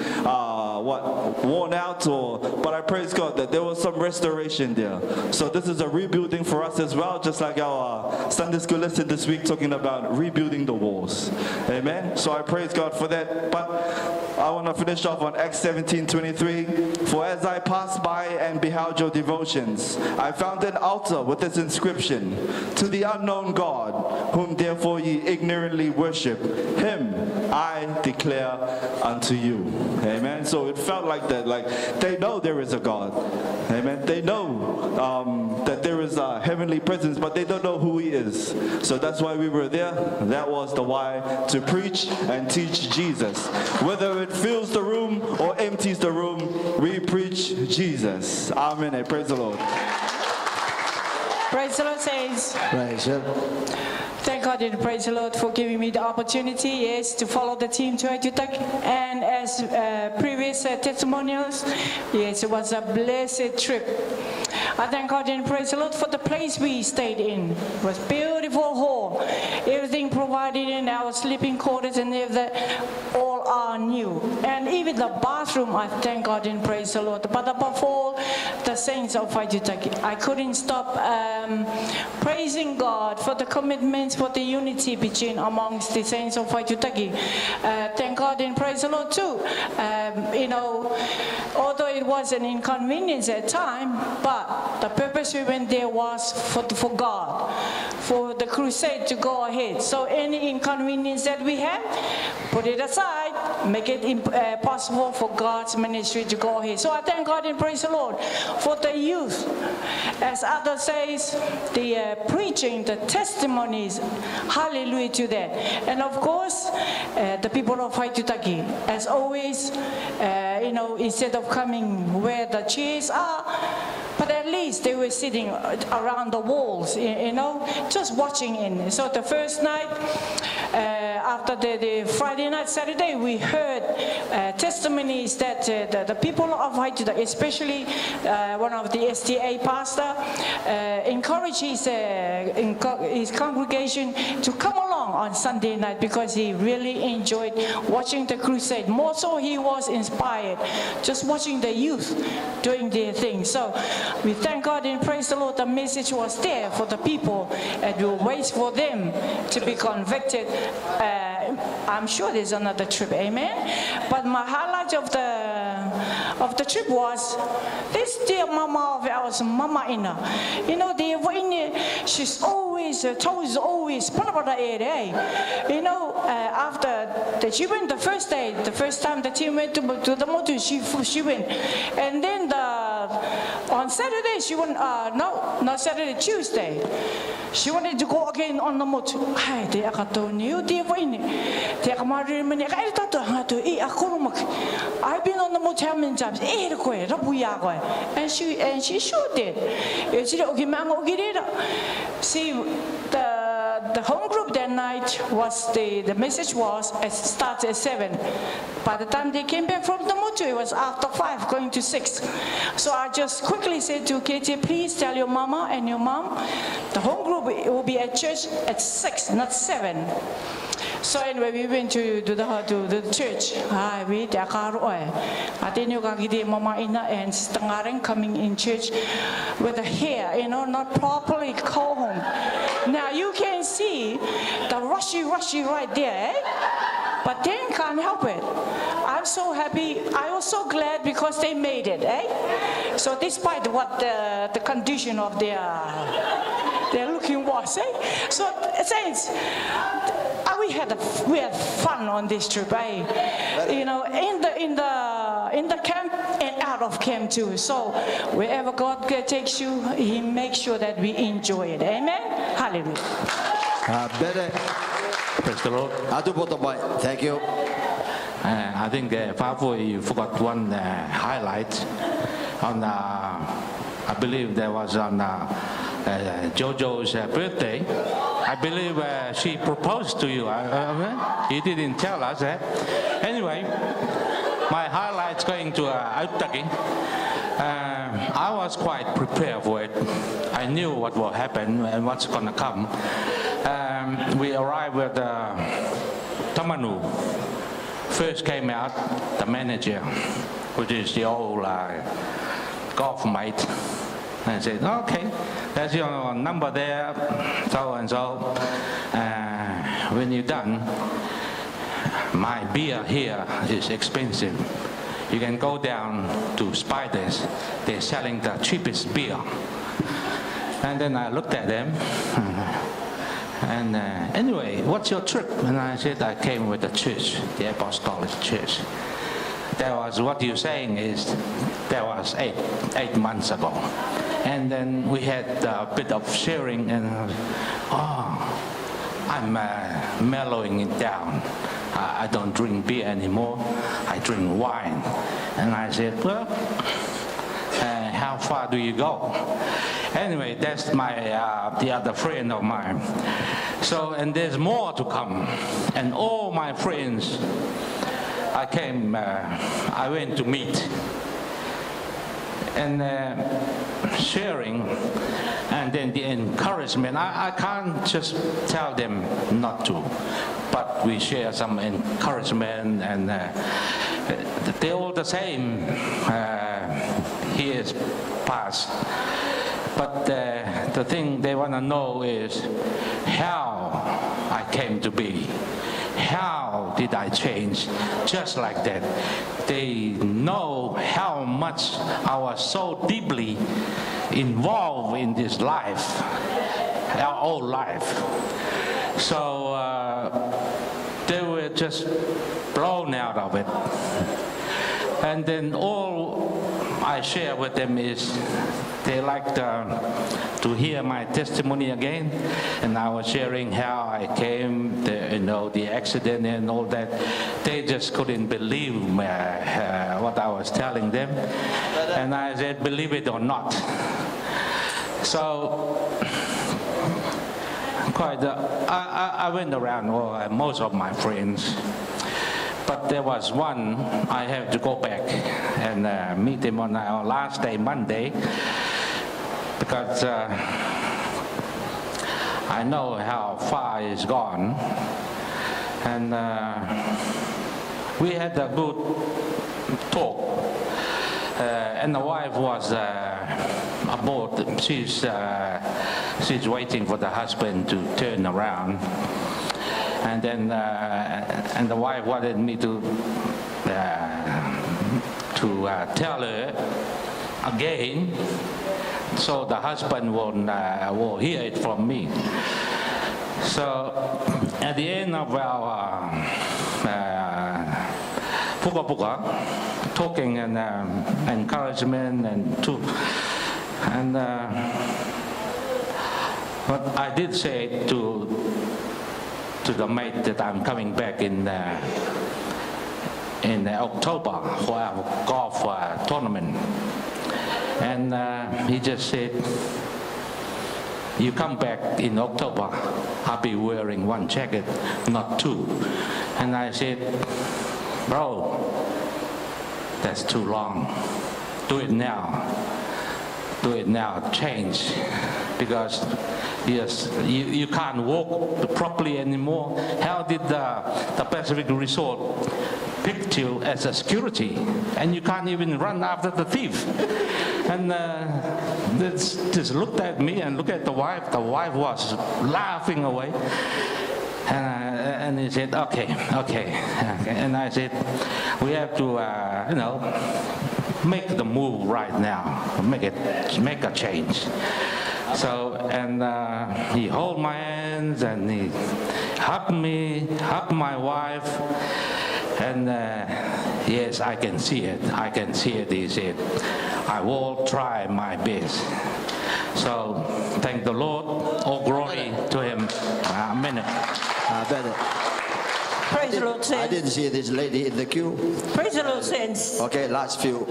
worn out, but I praise God that there was some restoration there. So this is a rebuilding for us as well, just like our Sunday school lesson this week talking about rebuilding the walls. Amen. So I praise God for that. But I want to finish off on Acts 17:23. For as I passed by and beheld your devotions, I found an altar with this inscription: to the unknown God, whom therefore ye ignorantly worship, him I declare unto you. Amen. So it felt like that, like they know there is a God. Amen. They know that there is a heavenly presence, but they don't know who He is. So that's why we were there. That was the why, to preach and teach Jesus. Whether it fills the room or empties the room, we preach Jesus. Amen. And praise the Lord. Praise the Lord, saints. Praise Him. Thank God and praise the Lord for giving me the opportunity, yes, to follow the team to Aitutaki. And as previous testimonials, yes, it was a blessed trip. I thank God and praise the Lord for the place we stayed in. It was beautiful hall. Everything provided in our sleeping quarters and everything, all are new. And even the bathroom, I thank God and praise the Lord. But above all, the saints of Aitutaki, I couldn't stop praising God for the commitments, for the unity between amongst the saints of Aitutaki. Thank God and praise the Lord too. Although it was an inconvenience at time, but the purpose we went there was for God, for the crusade to go ahead. So any inconvenience that we have, put it aside, make it possible for God's ministry to go ahead. So I thank God and praise the Lord for the youth. As others says, the preaching, the testimonies, hallelujah to that. And of course, the people of Aitutaki, as always, instead of coming where the chairs are, but at least they were sitting around the walls, just watching in. So the first night, after the Friday night, Saturday, we heard testimonies that the people of Aitutaki, especially one of the STA pastor, encouraged his congregation to come along on Sunday night because he really enjoyed watching the crusade. More so, he was inspired just watching the youth doing their thing. So we thank God and praise the Lord. The message was there for the people, and we'll wait for them to be convicted. I'm sure there's another trip, amen. But my highlight of the trip was this dear mama of ours, Mama Ina. She's always toes always after she went the first day, the first time the team went to the motor, she went, and then the on Saturday, she went, no, not Saturday, Tuesday. She wanted to go again on the motor. Hi, they are to new dear Wayne. They are married many. I thought to her to eat a kurumak. I've been on the motor how many times? And she sure did. See, the home group that night was the message was it starts at 7. By the time they came back from the motor, it was after 5, going to 6. So I just quickly said to Katie, please tell your mama and your mom, the home group will be at church at 6, not 7. So anyway, we went to the church. We I think you can get Mama Ina and Stangaring coming in church with the hair, not properly combed. Now you can see the rushy right there, but they can't help it. I'm so happy. I was so glad because they made it, So despite what the condition of their looking was, So saints, we had fun on this trip, in the camp and out of camp too. So wherever God takes you, He makes sure that we enjoy it. Amen. Hallelujah. Praise the Lord. Thank you. I think Father, you forgot one highlight on. I believe there was on Jojo's birthday. I believe she proposed to you. You didn't tell us. Anyway, my highlight's going to Aitutaki. I was quite prepared for it. I knew what will happen and what's going to come. We arrived with Tamanu. First came out the manager, which is the old golf mate. And said, okay, that's your number there, so and so. When you're done, my beer here is expensive. You can go down to Spiders. They're selling the cheapest beer. And then I looked at them. And anyway, what's your trip? And I said, I came with the church, the Apostolic Church. That was what you're saying is, that was eight months ago. And then we had a bit of sharing, and I'm mellowing it down. I don't drink beer anymore. I drink wine. And I said, well, how far do you go? Anyway, that's my the other friend of mine. So, and there's more to come. And all my friends, I went to meet. And sharing, and then the encouragement. I can't just tell them not to, but we share some encouragement, and they're all the same years past. But the thing they want to know is how I came to be. How did I change? Just like that. They know how much I was so deeply involved in this life, our whole life. So they were just blown out of it. And then all I share with them is they like to hear my testimony again, and I was sharing how I came, the accident and all that. They just couldn't believe what I was telling them, and I said, believe it or not. So I went around most of my friends. But there was one, I have to go back and meet him on our last day, Monday, because I know how far he's gone. And we had a good talk. And the wife was aboard. She's waiting for the husband to turn around. And then, and the wife wanted me to tell her again, so the husband will hear it from me. So, at the end of our puka puka talking and encouragement and but I did say to the mate that I'm coming back in October for our golf tournament, and he just said, "You come back in October, I'll be wearing one jacket, not two." And I said, "Bro, that's too long. Do it now. Do it now. Change." Because yes, you can't walk properly anymore. How did the Pacific Resort pick you as a security, and you can't even run after the thief? And just looked at me and looked at the wife. The wife was laughing away. And he said, okay. And I said, we have to, make the move right now. Make a change. So, and he held my hands and he hugged me, hugged my wife. And yes, I can see it. He said, I will try my best. So, thank the Lord. All glory to him. Amen. Praise the Lord, saints. I didn't see this lady in the queue. Praise the Lord, saints. Okay, last few.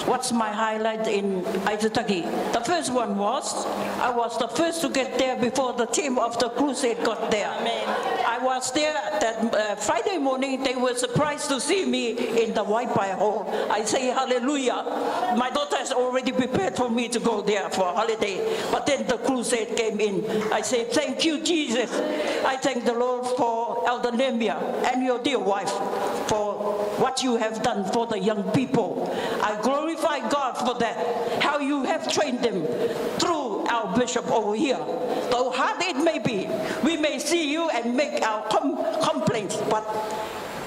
What's my highlight in Aitutaki? The first one was, I was the first to get there before the team of the crusade got there. Amen. I was there that Friday morning. They were surprised to see me in the Wi-Fi hall. I say hallelujah. My daughter has already prepared for me to go there for a holiday. But then the crusade came in. I say thank you, Jesus. I thank the Lord for Elder Nehemiah and your dear wife for what you have done for the young people. I glorify God for that, how you have trained them through our bishop over here. Though hard it may be, we may see you and make our complaints, but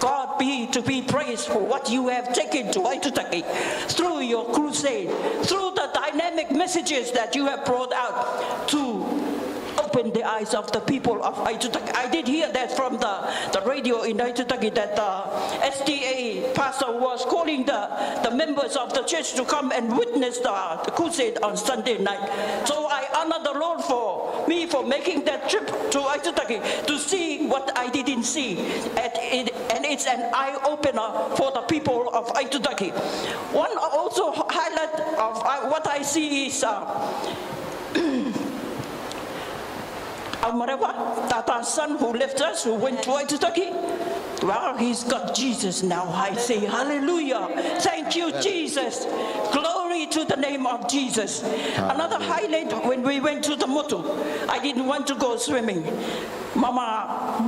God be to be praised for what you have taken to Aitutaki through your crusade, through the dynamic messages that you have brought out to open the eyes of the people of Aitutaki. I did hear that from the radio in Aitutaki that the SDA pastor was calling the members of the church to come and witness the crusade on Sunday night. So I honor the Lord for making that trip to Aitutaki to see what I didn't see. And it's an eye-opener for the people of Aitutaki. One also highlight of what I see is Amareva, Tata's son who left us, who went to Aitutaki. Well, he's got Jesus now. I say hallelujah. Thank you, Jesus. Glory to the name of Jesus. Another highlight, when we went to the motu, I didn't want to go swimming. Mama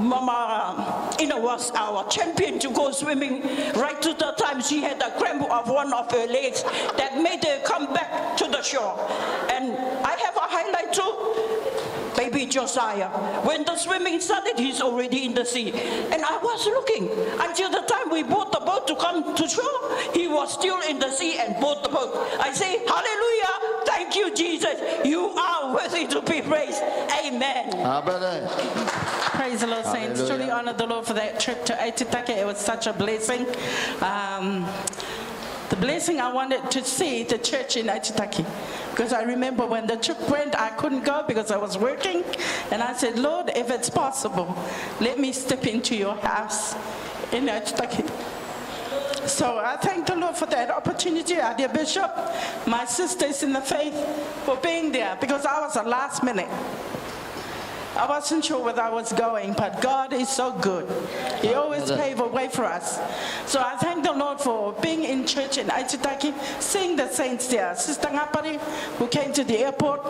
Ina was our champion to go swimming. Right to the time she had a cramp of one of her legs that made her come back to the shore. And I have a highlight too. Baby Josiah, when the swimming started, he's already in the sea. And I was looking until the time we bought the boat to come to shore, he was still in the sea and bought the boat. I say, hallelujah, thank you, Jesus. You are worthy to be praised. Amen. Praise the Lord, saints. Truly honor the Lord for that trip to Aitutaki. It was such a blessing. The blessing I wanted to see the church in Aitutaki. Because I remember when the trip went, I couldn't go because I was working. And I said, Lord, if it's possible, let me step into your house in Aitutaki. So I thank the Lord for that opportunity, our dear bishop, my sisters in the faith, for being there, because I was a last minute. I wasn't sure whether I was going, but God is so good. He always paved a way for us. So I thank the Lord for being in church in Aitutaki, seeing the saints there. Sister Ngapari, who came to the airport,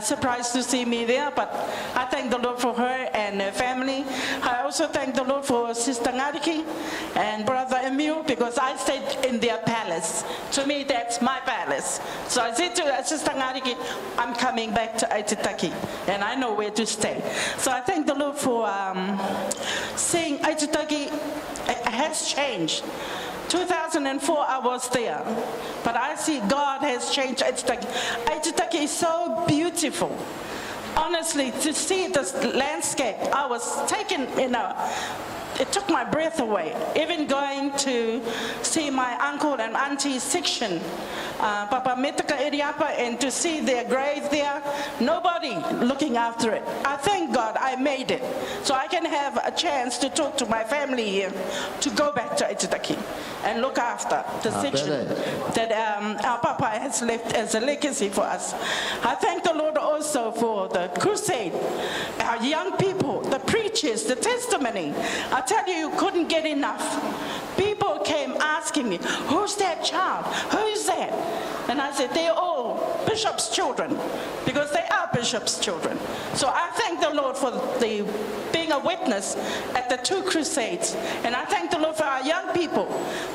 surprised to see me there, but I thank the Lord for her and her family. I also thank the Lord for Sister Ngariki and Brother Emil, because I stayed in their palace. To me, that's my palace. So I said to Sister Ngariki, I'm coming back to Aitutaki, and I know where to stay. So I thank the Lord for seeing Aitutaki has changed. 2004 I was there, but I see God has changed Aitutaki. Aitutaki is so beautiful. Honestly, to see this landscape, I was taken it took my breath away. Even going to see my uncle and auntie's section, Papa Metaka Iriapa, and to see their grave there, nobody looking after it. I thank God I made it, so I can have a chance to talk to my family here, to go back to Aitutaki and look after the section that our Papa has left as a legacy for us. I thank the Lord also for the crusade, our young people, the preachers, the testimony. I tell you, you couldn't get enough. People came asking me, who's that child? Who's that? And I said, they're all Bishop's children, because they are Bishop's children. So I thank the Lord for being a witness at the 2 crusades. And I thank the Lord for our young people,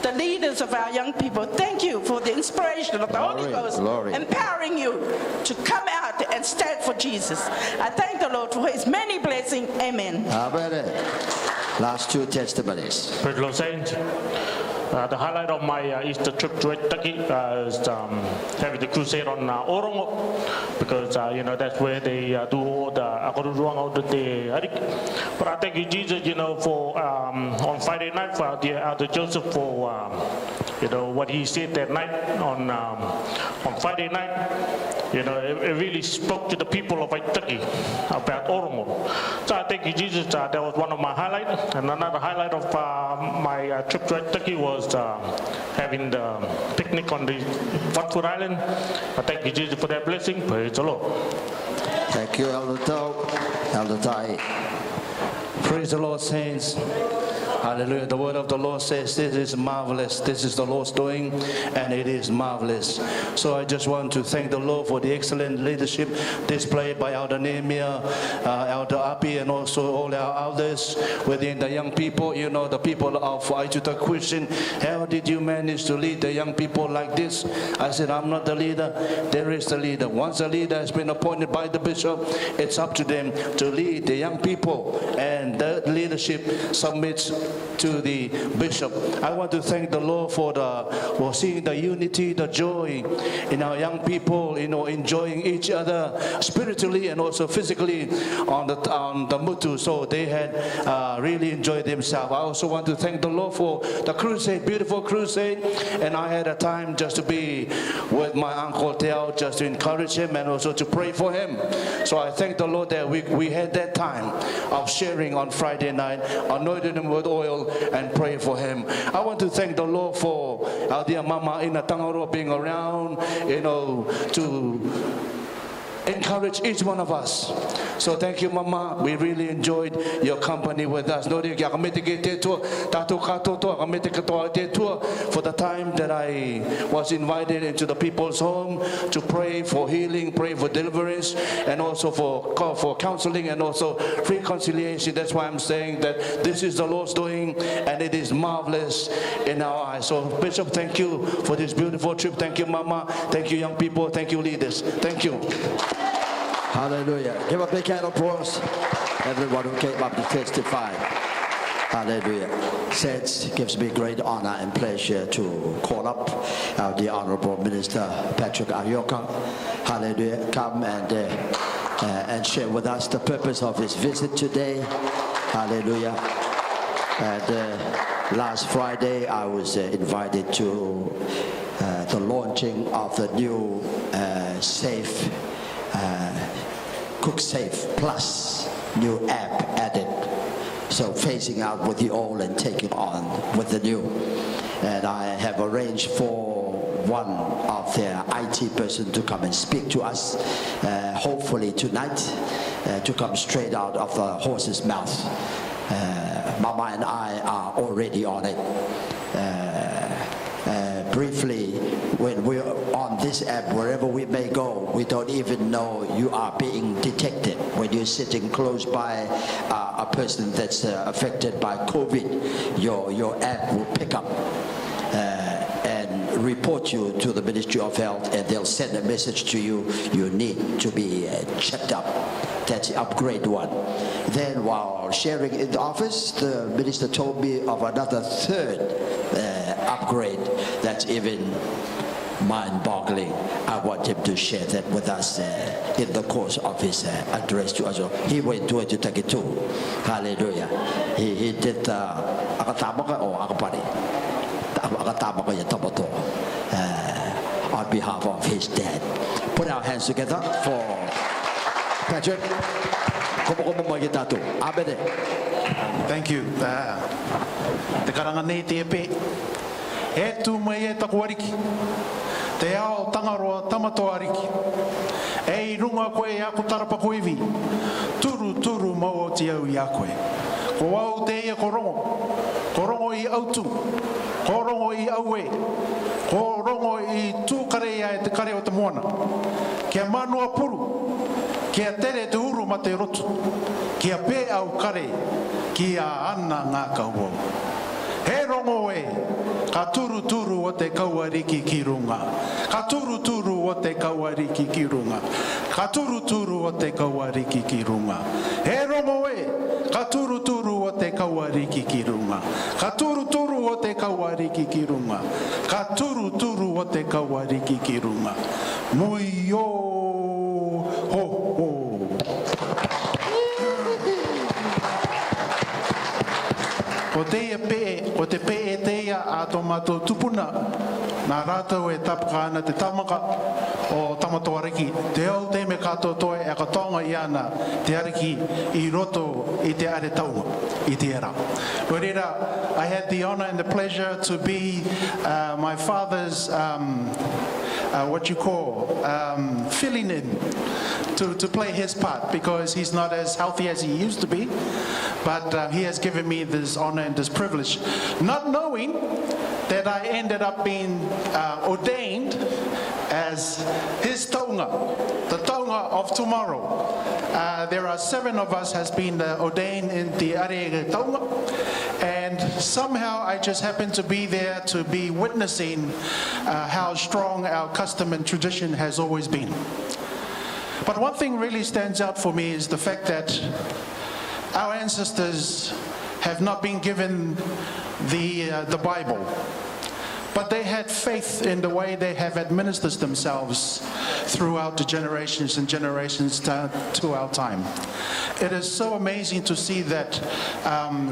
the leaders of our young people. Thank you for the inspiration of the Holy Ghost, empowering you to come out and stand for Jesus. I thank the Lord for his many blessings. Amen. Last 2 testimonies. Praise the Lord, saints. The highlight of my Easter trip to Aitutaki is having the crusade on Orongo, because that's where they do all the Rarotonga, all the Harik. But I thank you, Jesus, for on Friday night for the Elder Joseph for what he said that night on Friday night. It really spoke to the people of Aitutaki about Orongo. So I thank you, Jesus. That was one of my highlights. And another highlight of my trip to Aitutaki was having the picnic on the Watford Island. I thank you, Jesus, for that blessing. Praise the Lord. Thank you, Elder Tai. Praise the Lord, saints. Hallelujah. The word of the Lord says this is marvelous. This is the Lord's doing, and it is marvelous. So I just want to thank the Lord for the excellent leadership displayed by Elder Nehemiah, Elder Api, and also all our elders within the young people. The people of Aitutaki Christian. How did you manage to lead the young people like this? I said, I'm not the leader. There is the leader. Once a leader has been appointed by the bishop, it's up to them to lead the young people, and the leadership submits to the bishop. I want to thank the Lord for seeing the unity, the joy in our young people, enjoying each other spiritually and also physically on the Mutu. So they had really enjoyed themselves. I also want to thank the Lord for the crusade, beautiful crusade. And I had a time just to be with my Uncle Teo, just to encourage him and also to pray for him. So I thank the Lord that we had that time of sharing on Friday night, anointed him with oil and pray for him. I want to thank the Lord for our dear Mama in Tangaroa being around, to encourage each one of us. So thank you, Mama. We really enjoyed your company with us. For the time that I was invited into the people's home to pray for healing, pray for deliverance, and also for counseling and also reconciliation. That's why I'm saying that this is the Lord's doing, and it is marvelous in our eyes. So Bishop, thank you for this beautiful trip. Thank you, Mama. Thank you, young people. Thank you, leaders. Thank you. Hallelujah. Give a big hand of applause. Everyone who came up to testify. Hallelujah. Saints, it gives me great honor and pleasure to call up the Honorable Minister Patrick Arioka. Hallelujah. Come and share with us the purpose of his visit today. Hallelujah. And last Friday, I was invited to the launching of the new Safe Cook Safe Plus new app added. So phasing out with the old and taking on with the new. And I have arranged for one of their IT person to come and speak to us, hopefully tonight, to come straight out of the horse's mouth. Mama and I are already on it. Briefly, when we're on this app, wherever we may go, we don't even know you are being detected. When you're sitting close by a person that's affected by COVID, your app will pick up and report you to the Ministry of Health, and they'll send a message to you. You need to be checked up. That's the upgrade one. Then while sharing in the office, the minister told me of another third upgrade that's even mind-boggling. I want him to share that with us in the course of his address to us. He went to Aitutaki too. Hallelujah. He did akatamaka or akapari. Akatamaka yatabato on behalf of his dad. Put our hands together for Patrick. Thank you. Te karanga nei te epe. E tu mai e taku ariki. Te ao tangaroa tamato ariki. E runga koe e aku tarapa koevi. Turu mau o te au i a koe. Ko au te ia korongo. Korongo i autu. Korongo i aue. Korongo i tūkare ia e te kare o te moana. Kia manua puru. Kia tere te uru ma te rotu. Kia pē au kare. Kia ana ngā kauau. He rongo e. Ka turu o te kauariki ki runga. Ka turu o te kauariki ki runga. Ka turu o te kauariki ki runga. He rongo e. Ka turu o te kauariki ki runga. Ka turu o te kauariki ki runga. Ka turu o te kauariki ki runga. Mui o ho ho. Ko te pe teia a tō mātou tupuna, nā rātou e tapaka ana te tamaka o tamato ariki. Te au te me kātou toe e ka tonga i ana te ariki I roto I te are taunga, I te era. Korera, I had the honor and the pleasure to be my father's filling in to play his part because he's not as healthy as he used to be, but he has given me this honor and this privilege, not knowing that I ended up being ordained as his taunga, the taunga of tomorrow. There are 7 of us has been ordained in the Are Taunga, and somehow I just happened to be there to be witnessing how strong our custom and tradition has always been. But one thing really stands out for me is the fact that our ancestors have not been given the Bible, but they had faith in the way they have administered themselves throughout the generations and generations to our time. It is so amazing to see that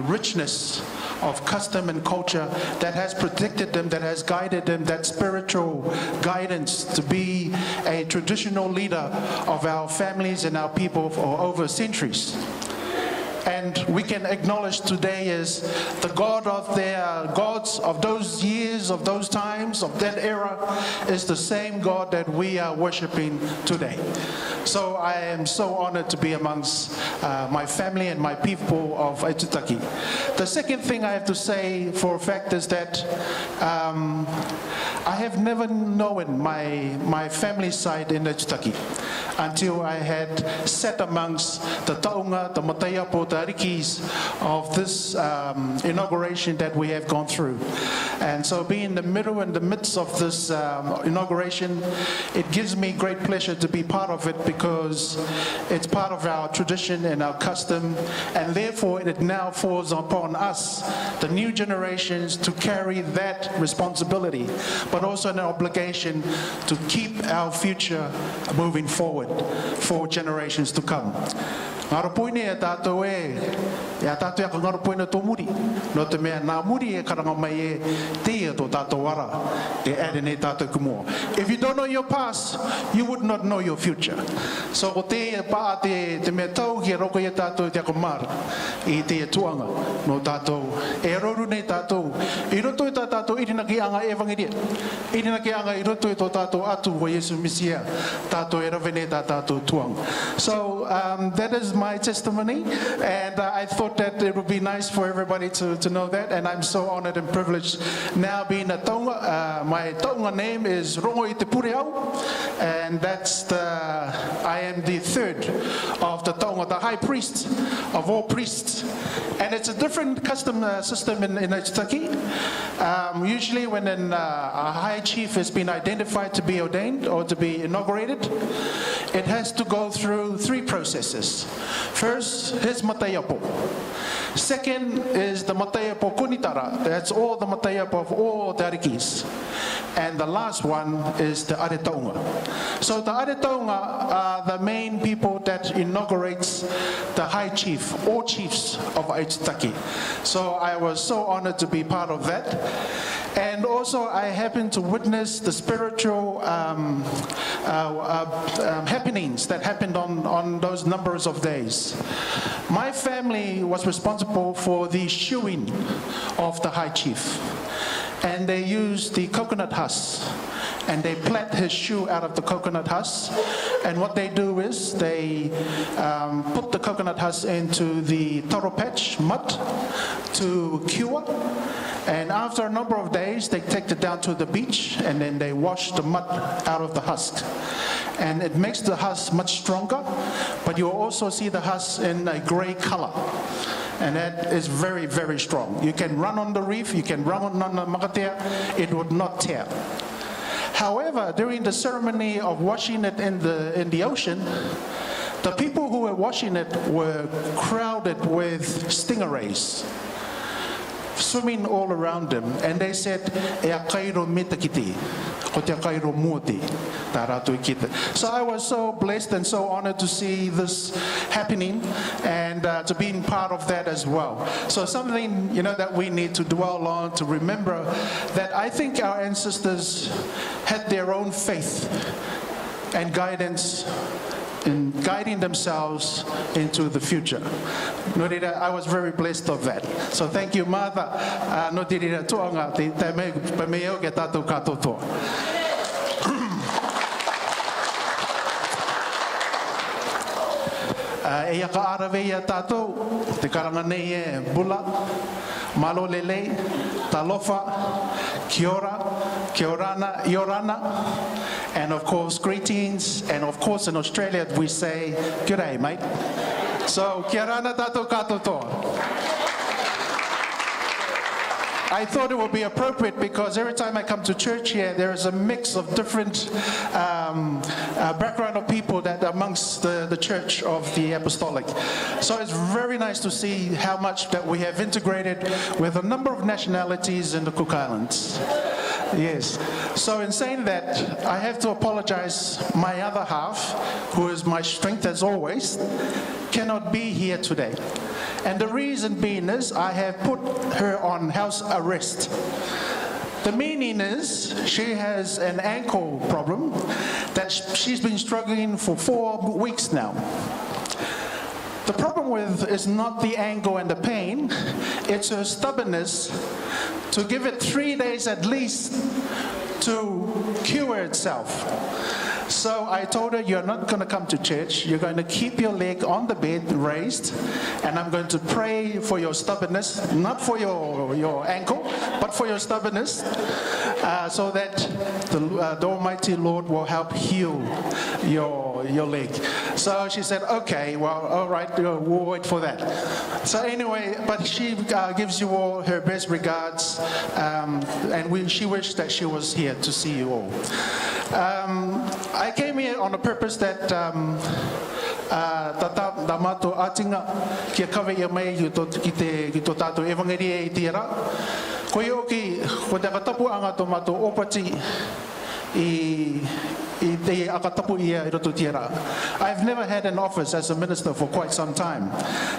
richness of custom and culture that has protected them, that has guided them, that spiritual guidance to be a traditional leader of our families and our people for over centuries. And we can acknowledge today is the God of their gods of those years, of those times, of that era, is the same God that we are worshiping today. So I am so honored to be amongst my family and my people of Aitutaki. The second thing I have to say for a fact is that I have never known my family side in Aitutaki until I had sat amongst the taunga, the mataiapo, the arikis of this inauguration that we have gone through. And so being in the middle and the midst of this inauguration, it gives me great pleasure to be part of it because it's part of our tradition and our custom, and therefore it now falls upon us, the new generations, to carry that responsibility, but also an obligation to keep our future moving forward for generations to come. Ngaro poine e tātou e tātou aka ngaro poine tō muri. No te mea nā muri e karanga mai e teia tō tātou ara, e ere nei tātou kumoa. If you don't know your past, you would not know your future. So ko teia pā te mea tau ki roko e tātou te ako mara, I teia tuanga no tātou. E roru nei tātou. I roto e tātou irina ki anga evangelia. Irina ki anga I roto e tō tātou atu o Yesu Misia. Tātou e rawe nei tātou tuanga. So that is my testimony, and I thought that it would be nice for everybody to know that, and I'm so honored and privileged now being a taunga. My taunga name is Rongo I Te Pureau, and I am the third of the taunga, the high priest of all priests. And it's a different custom system in Aitutaki. Usually when a high chief has been identified to be ordained or to be inaugurated, it has to go through 3 processes. First, his mataiapo. Second is the mataiapo kunitara. That's all the mataiapo of all the arikis. and the last one is the Rarotonga. So the Rarotonga are the main people that inaugurates the High Chief, all chiefs of Aitutaki. So I was so honored to be part of that. And also I happened to witness the spiritual happenings that happened on those numbers of days. My family was responsible for the shoeing of the High Chief. And they used the coconut husk, and they plait his shoe out of the coconut husk. And what they do is they put the coconut husk into the taro patch mud to cure. And after a number of days, they take it down to the beach, and then they wash the mud out of the husk. And it makes the husk much stronger, but you'll also see the husk in a gray color. And that is very, very strong. You can run on the reef, you can run on the makatea, it would not tear. However, during the ceremony of washing it in the ocean, the people who were washing it were crowded with stingrays, swimming all around them, and they said, so I was so blessed and so honored to see this happening and to being part of that as well. So something, that we need to dwell on, to remember that I think our ancestors had their own faith and guidance in guiding themselves into the future. I was very blessed of that. So thank you, Mother. E ka arawe ia tātou, te karanga nei e bula, malo lele, talofa, kia ora, iorana, and of course greetings, and of course in Australia we say, g'day mate. So kia rana tātou katoa. I thought it would be appropriate because every time I come to church here, there is a mix of different background of people that amongst the church of the Apostolic. So it's very nice to see how much that we have integrated with a number of nationalities in the Cook Islands. Yes. So in saying that, I have to apologize. My other half, who is my strength as always, cannot be here today. And the reason being is I have put her on house arrest. The meaning is she has an ankle problem that she's been struggling for 4 weeks now. The problem with is not the ankle and the pain, it's her stubbornness to give it 3 days at least to cure itself. So I told her, you're not going to come to church. You're going to keep your leg on the bed raised, and I'm going to pray for your stubbornness, not for your ankle, but for your stubbornness, so that the Almighty Lord will help heal your leg. So she said, okay, well, all right, we'll wait for that. So anyway, but she gives you all her best regards, and she wished that she was here to see you all. I came here on the purpose that tata damato atinga kia kawe ia mai ki to tātou evangelia I tira. Ko i oki, ko te akatapu anga tō mato opati I te akatapu ia I roto tira. I've never had an office as a minister for quite some time.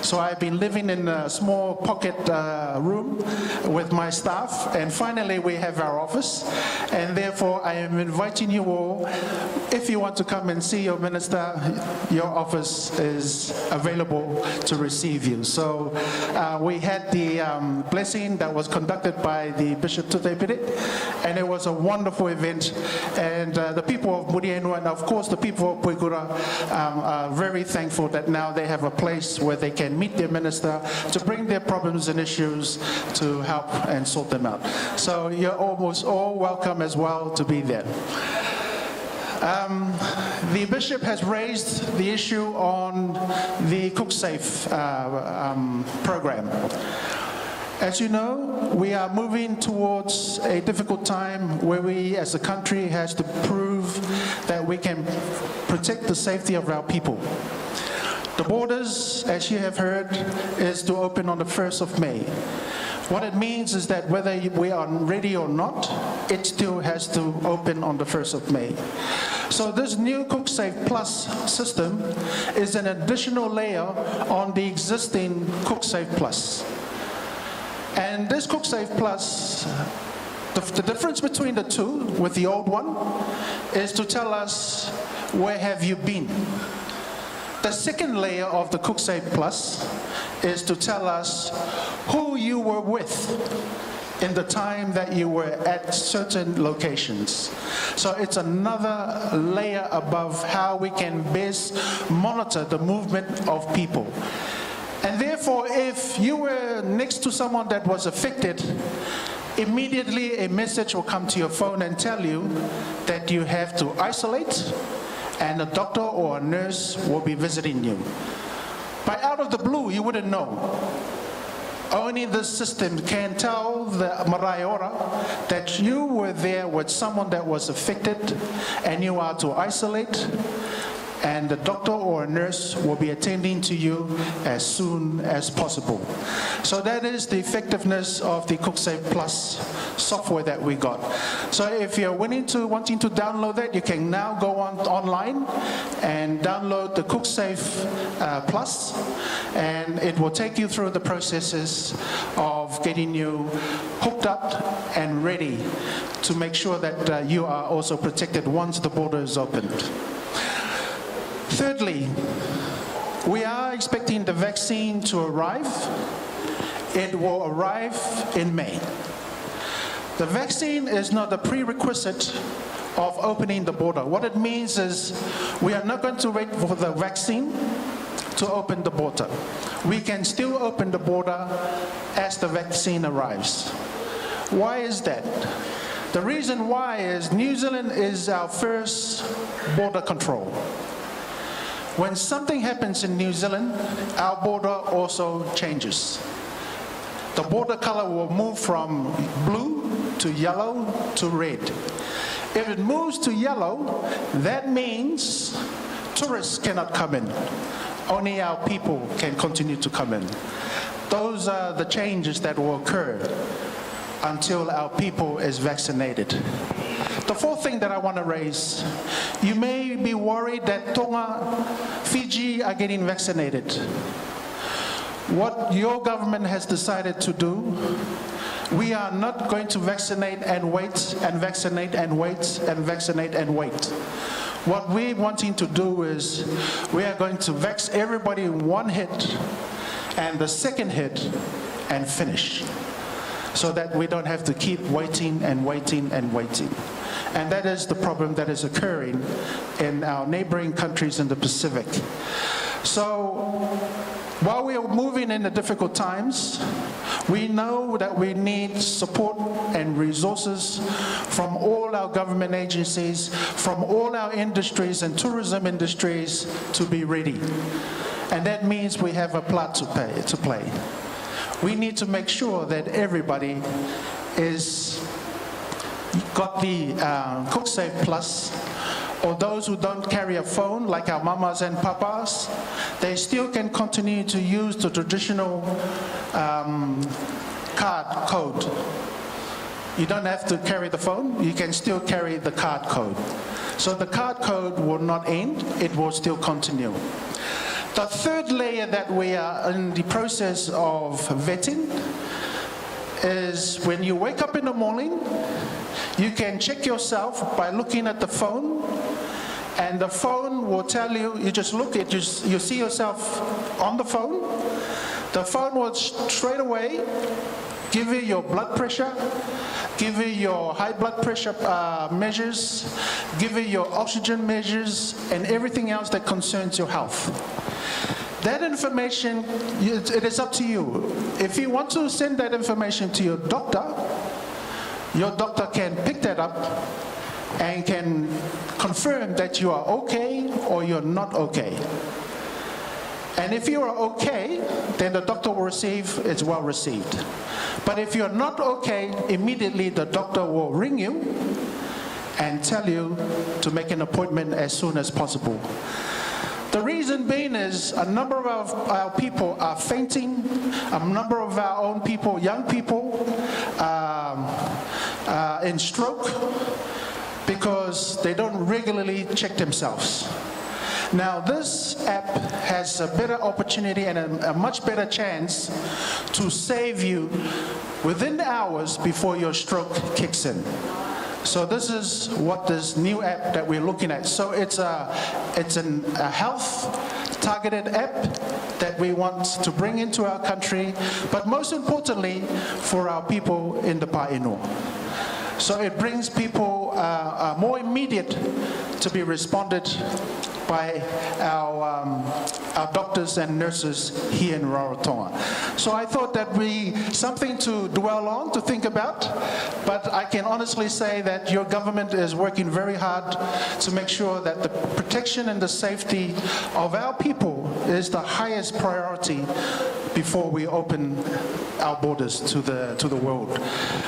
So I've been living in a small pocket room with my staff, and finally we have our office, and therefore I am inviting you all, if you want to come and see your minister, your office is available to receive you. So we had the blessing that was conducted by the Bishop Tutepere, and it was a wonderful event, and the people of Murienua and of course the people of Puigura are very thankful that now they have a place where they can meet their minister to bring their problems and issues to help and sort them out. So you're almost all welcome as well to be there. The bishop has raised the issue on the CookSafe program. As you know, we are moving towards a difficult time where we as a country has to prove that we can protect the safety of our people. The borders, as you have heard, is to open on the 1st of May. What it means is that whether we are ready or not, it still has to open on the 1st of May. So this new CookSafe Plus system is an additional layer on the existing CookSafe Plus. And this CookSafe Plus, the difference between the two with the old one is to tell us, where have you been? The second layer of the CookSafe Plus is to tell us who you were with in the time that you were at certain locations. So it's another layer above how we can best monitor the movement of people. And therefore, if you were next to someone that was affected, immediately a message will come to your phone and tell you that you have to isolate, and a doctor or a nurse will be visiting you. But out of the blue, you wouldn't know. Only the system can tell the marae ora that you were there with someone that was affected and you are to isolate, and the doctor or a nurse will be attending to you as soon as possible. So that is the effectiveness of the CookSafe Plus software that we got. So if you're wanting to download that, you can now go online and download the CookSafe Plus, and it will take you through the processes of getting you hooked up and ready to make sure that you are also protected once the border is opened. Thirdly, we are expecting the vaccine to arrive. It will arrive in May. The vaccine is not a prerequisite of opening the border. What it means is we are not going to wait for the vaccine to open the border. We can still open the border as the vaccine arrives. Why is that? The reason why is New Zealand is our first border control. When something happens in New Zealand, our border also changes. The border color will move from blue to yellow to red. If it moves to yellow, that means tourists cannot come in. Only our people can continue to come in. Those are the changes that will occur until our people is vaccinated. The fourth thing that I want to raise, you may be worried that Tonga, Fiji are getting vaccinated. What your government has decided to do, we are not going to vaccinate and wait and vaccinate and wait and vaccinate and wait. What we're wanting to do is we are going to vax everybody in one hit and the second hit and finish, so that we don't have to keep waiting and waiting and waiting. And that is the problem that is occurring in our neighboring countries in the Pacific. So while we are moving in the difficult times, we know that we need support and resources from all our government agencies, from all our industries and tourism industries to be ready. And that means we have a part to play. We need to make sure that everybody is got the CookSafe Plus, or those who don't carry a phone, like our mamas and papas, they still can continue to use the traditional card code. You don't have to carry the phone, you can still carry the card code. So the card code will not end, it will still continue. The third layer that we are in the process of vetting is when you wake up in the morning, you can check yourself by looking at the phone, and the phone will tell you, you just look at, you see yourself on the phone, the phone will straight away give you your blood pressure, give you your high blood pressure measures, give you your oxygen measures, and everything else that concerns your health. That information, it is up to you. If you want to send that information to your doctor can pick that up and can confirm that you are okay or you're not okay. And if you are okay, then the doctor will receive, it's well received. But if you're not okay, immediately the doctor will ring you and tell you to make an appointment as soon as possible. The reason being is a number of our people are fainting, a number of our own people, young people, in stroke because they don't regularly check themselves. Now this app has a better opportunity and a much better chance to save you within hours before your stroke kicks in. So this is what this new app that we're looking at. So it's a health targeted app that we want to bring into our country, but most importantly for our people in the Pa'ino. So it brings people more immediate to be responded by our doctors and nurses here in Rarotonga. So I thought that something to dwell on, to think about, but I can honestly say that your government is working very hard to make sure that the protection and the safety of our people is the highest priority before we open our borders to the world.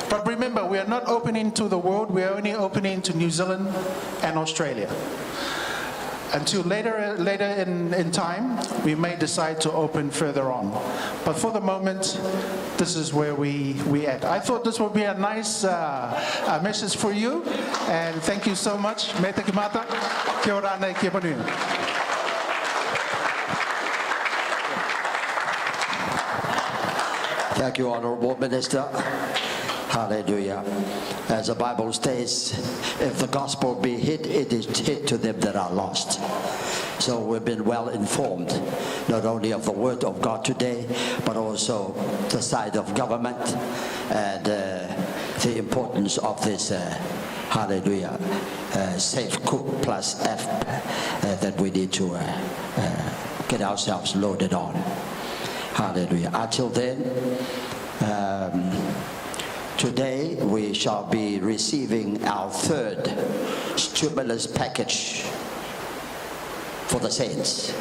But remember, we are not opening to the world, we are only opening to New Zealand and Australia. Until later in time, we may decide to open further on. But for the moment, this is where we at. I thought this would be a nice message for you, and thank you so much. Me te kimata, kia ora nei, kia panui. Thank you, Honorable Minister. Hallelujah. As the Bible states, if the gospel be hid, it is hid to them that are lost. So we've been well informed, not only of the word of God today, but also the side of government and the importance of this, hallelujah, Safe Cook Plus F that we need to get ourselves loaded on. Hallelujah. Until then, today we shall be receiving our third stimulus package for the saints.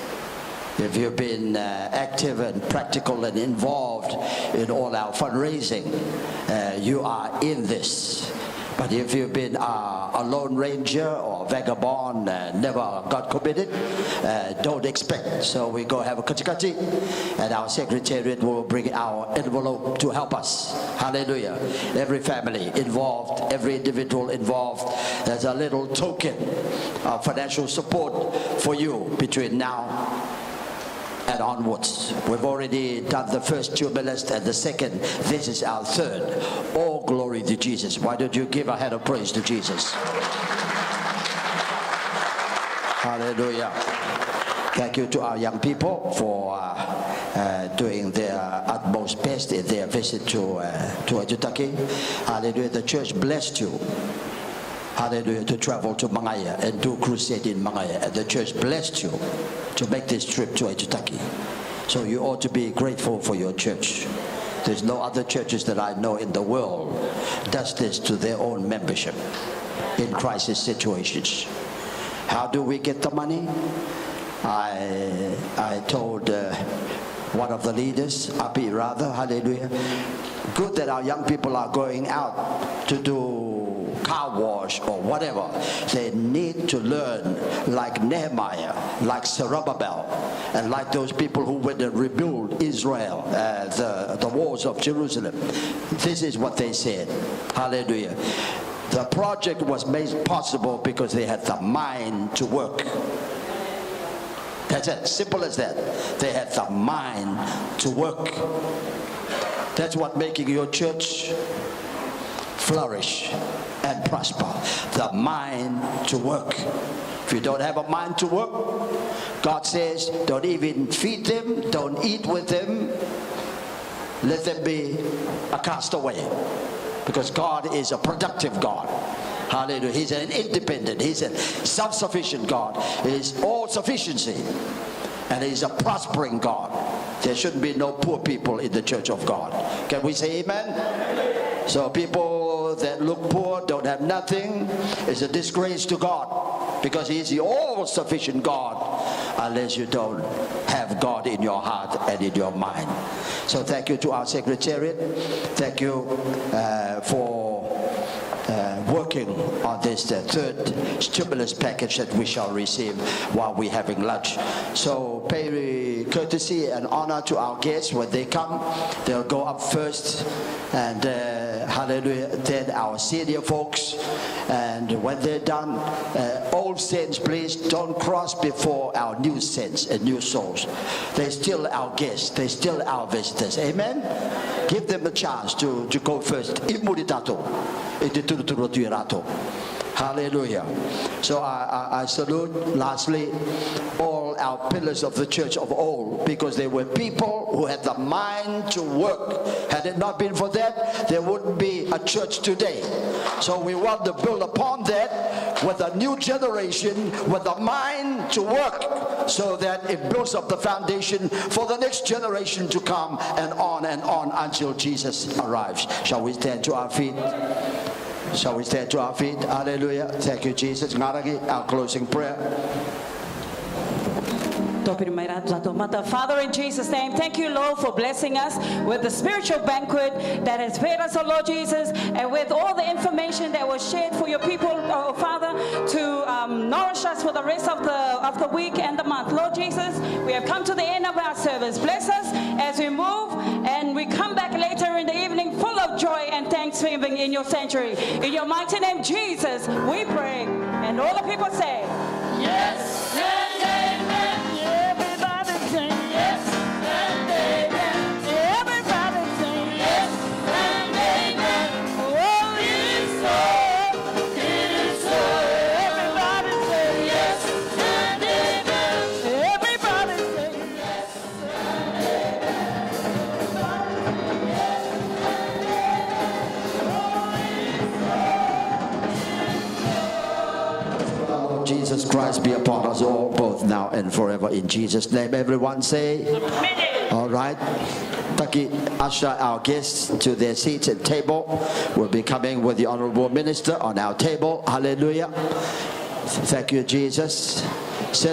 If you've been active and practical and involved in all our fundraising, you are in this. But if you've been a lone ranger or vagabond, never got committed, don't expect. So we go have a katikati, and our secretariat will bring our envelope to help us. Hallelujah. Every family involved, every individual involved, there's a little token of financial support for you between now and onwards. We've already done the first stimulus and the second. This is our third. All glory to Jesus. Why don't you give a hand of praise to Jesus? Hallelujah. Thank you to our young people for doing their utmost best in their visit to Aitutaki. Hallelujah. The church blessed you. Hallelujah, to travel to Mangaya and do crusade in Mangaya. And the church blessed you to make this trip to Aitutaki. So you ought to be grateful for your church. There's no other churches that I know in the world does this to their own membership in crisis situations. How do we get the money? I told one of the leaders, Api rather, hallelujah, good that our young people are going out to do car wash or whatever. They need to learn like Nehemiah, like Zerubbabel, and like those people who went and rebuilt Israel, the walls of Jerusalem. This is what they said. Hallelujah. The project was made possible because they had the mind to work. That's it, simple as that. They had the mind to work. That's what making your church flourish and prosper. The mind to work. If you don't have a mind to work, God says, don't even feed them, don't eat with them, let them be a castaway. Because God is a productive God. Hallelujah. He's an independent, he's a self-sufficient God. He's all sufficiency. And he's a prospering God. There shouldn't be no poor people in the church of God. Can we say amen? So people that look poor, don't have nothing, is a disgrace to God. Because he's the all-sufficient God. Unless you don't have God in your heart and in your mind. So thank you to our secretariat. Thank you for working on this third stimulus package that we shall receive while we're having lunch. So pay courtesy and honor to our guests when they come. They'll go up first, and hallelujah, then our senior folks. And when they're done, old saints, please don't cross before our new saints and new souls. They're still our guests. They're still our visitors. Amen? Give them a chance to go first. Hallelujah. So I salute, lastly, all our pillars of the church of old, because they were people who had the mind to work. Had it not been for that, there wouldn't be a church today. So we want to build upon that with a new generation with the mind to work, so that it builds up the foundation for the next generation to come, and on until Jesus arrives. Shall we stand to our feet? Shall we stand to our feet? Hallelujah. Thank you, Jesus. Our closing prayer. Father, in Jesus' name, thank you, Lord, for blessing us with the spiritual banquet that has fed us, oh Lord Jesus, and with all the information that was shared for your people, oh Father, to nourish us for the rest of the week and the month. Lord Jesus, we have come to the end of our service. Bless us as we move, and we come back later in the evening full of joy and thanksgiving in your sanctuary. In your mighty name, Jesus, we pray. And all the people say, yes. Jesus Christ be upon us all, both now and forever. In Jesus' name, everyone say, all right. Taki usher our guests to their seats and table. We'll be coming with the Honorable Minister on our table. Hallelujah. Thank you, Jesus. Sit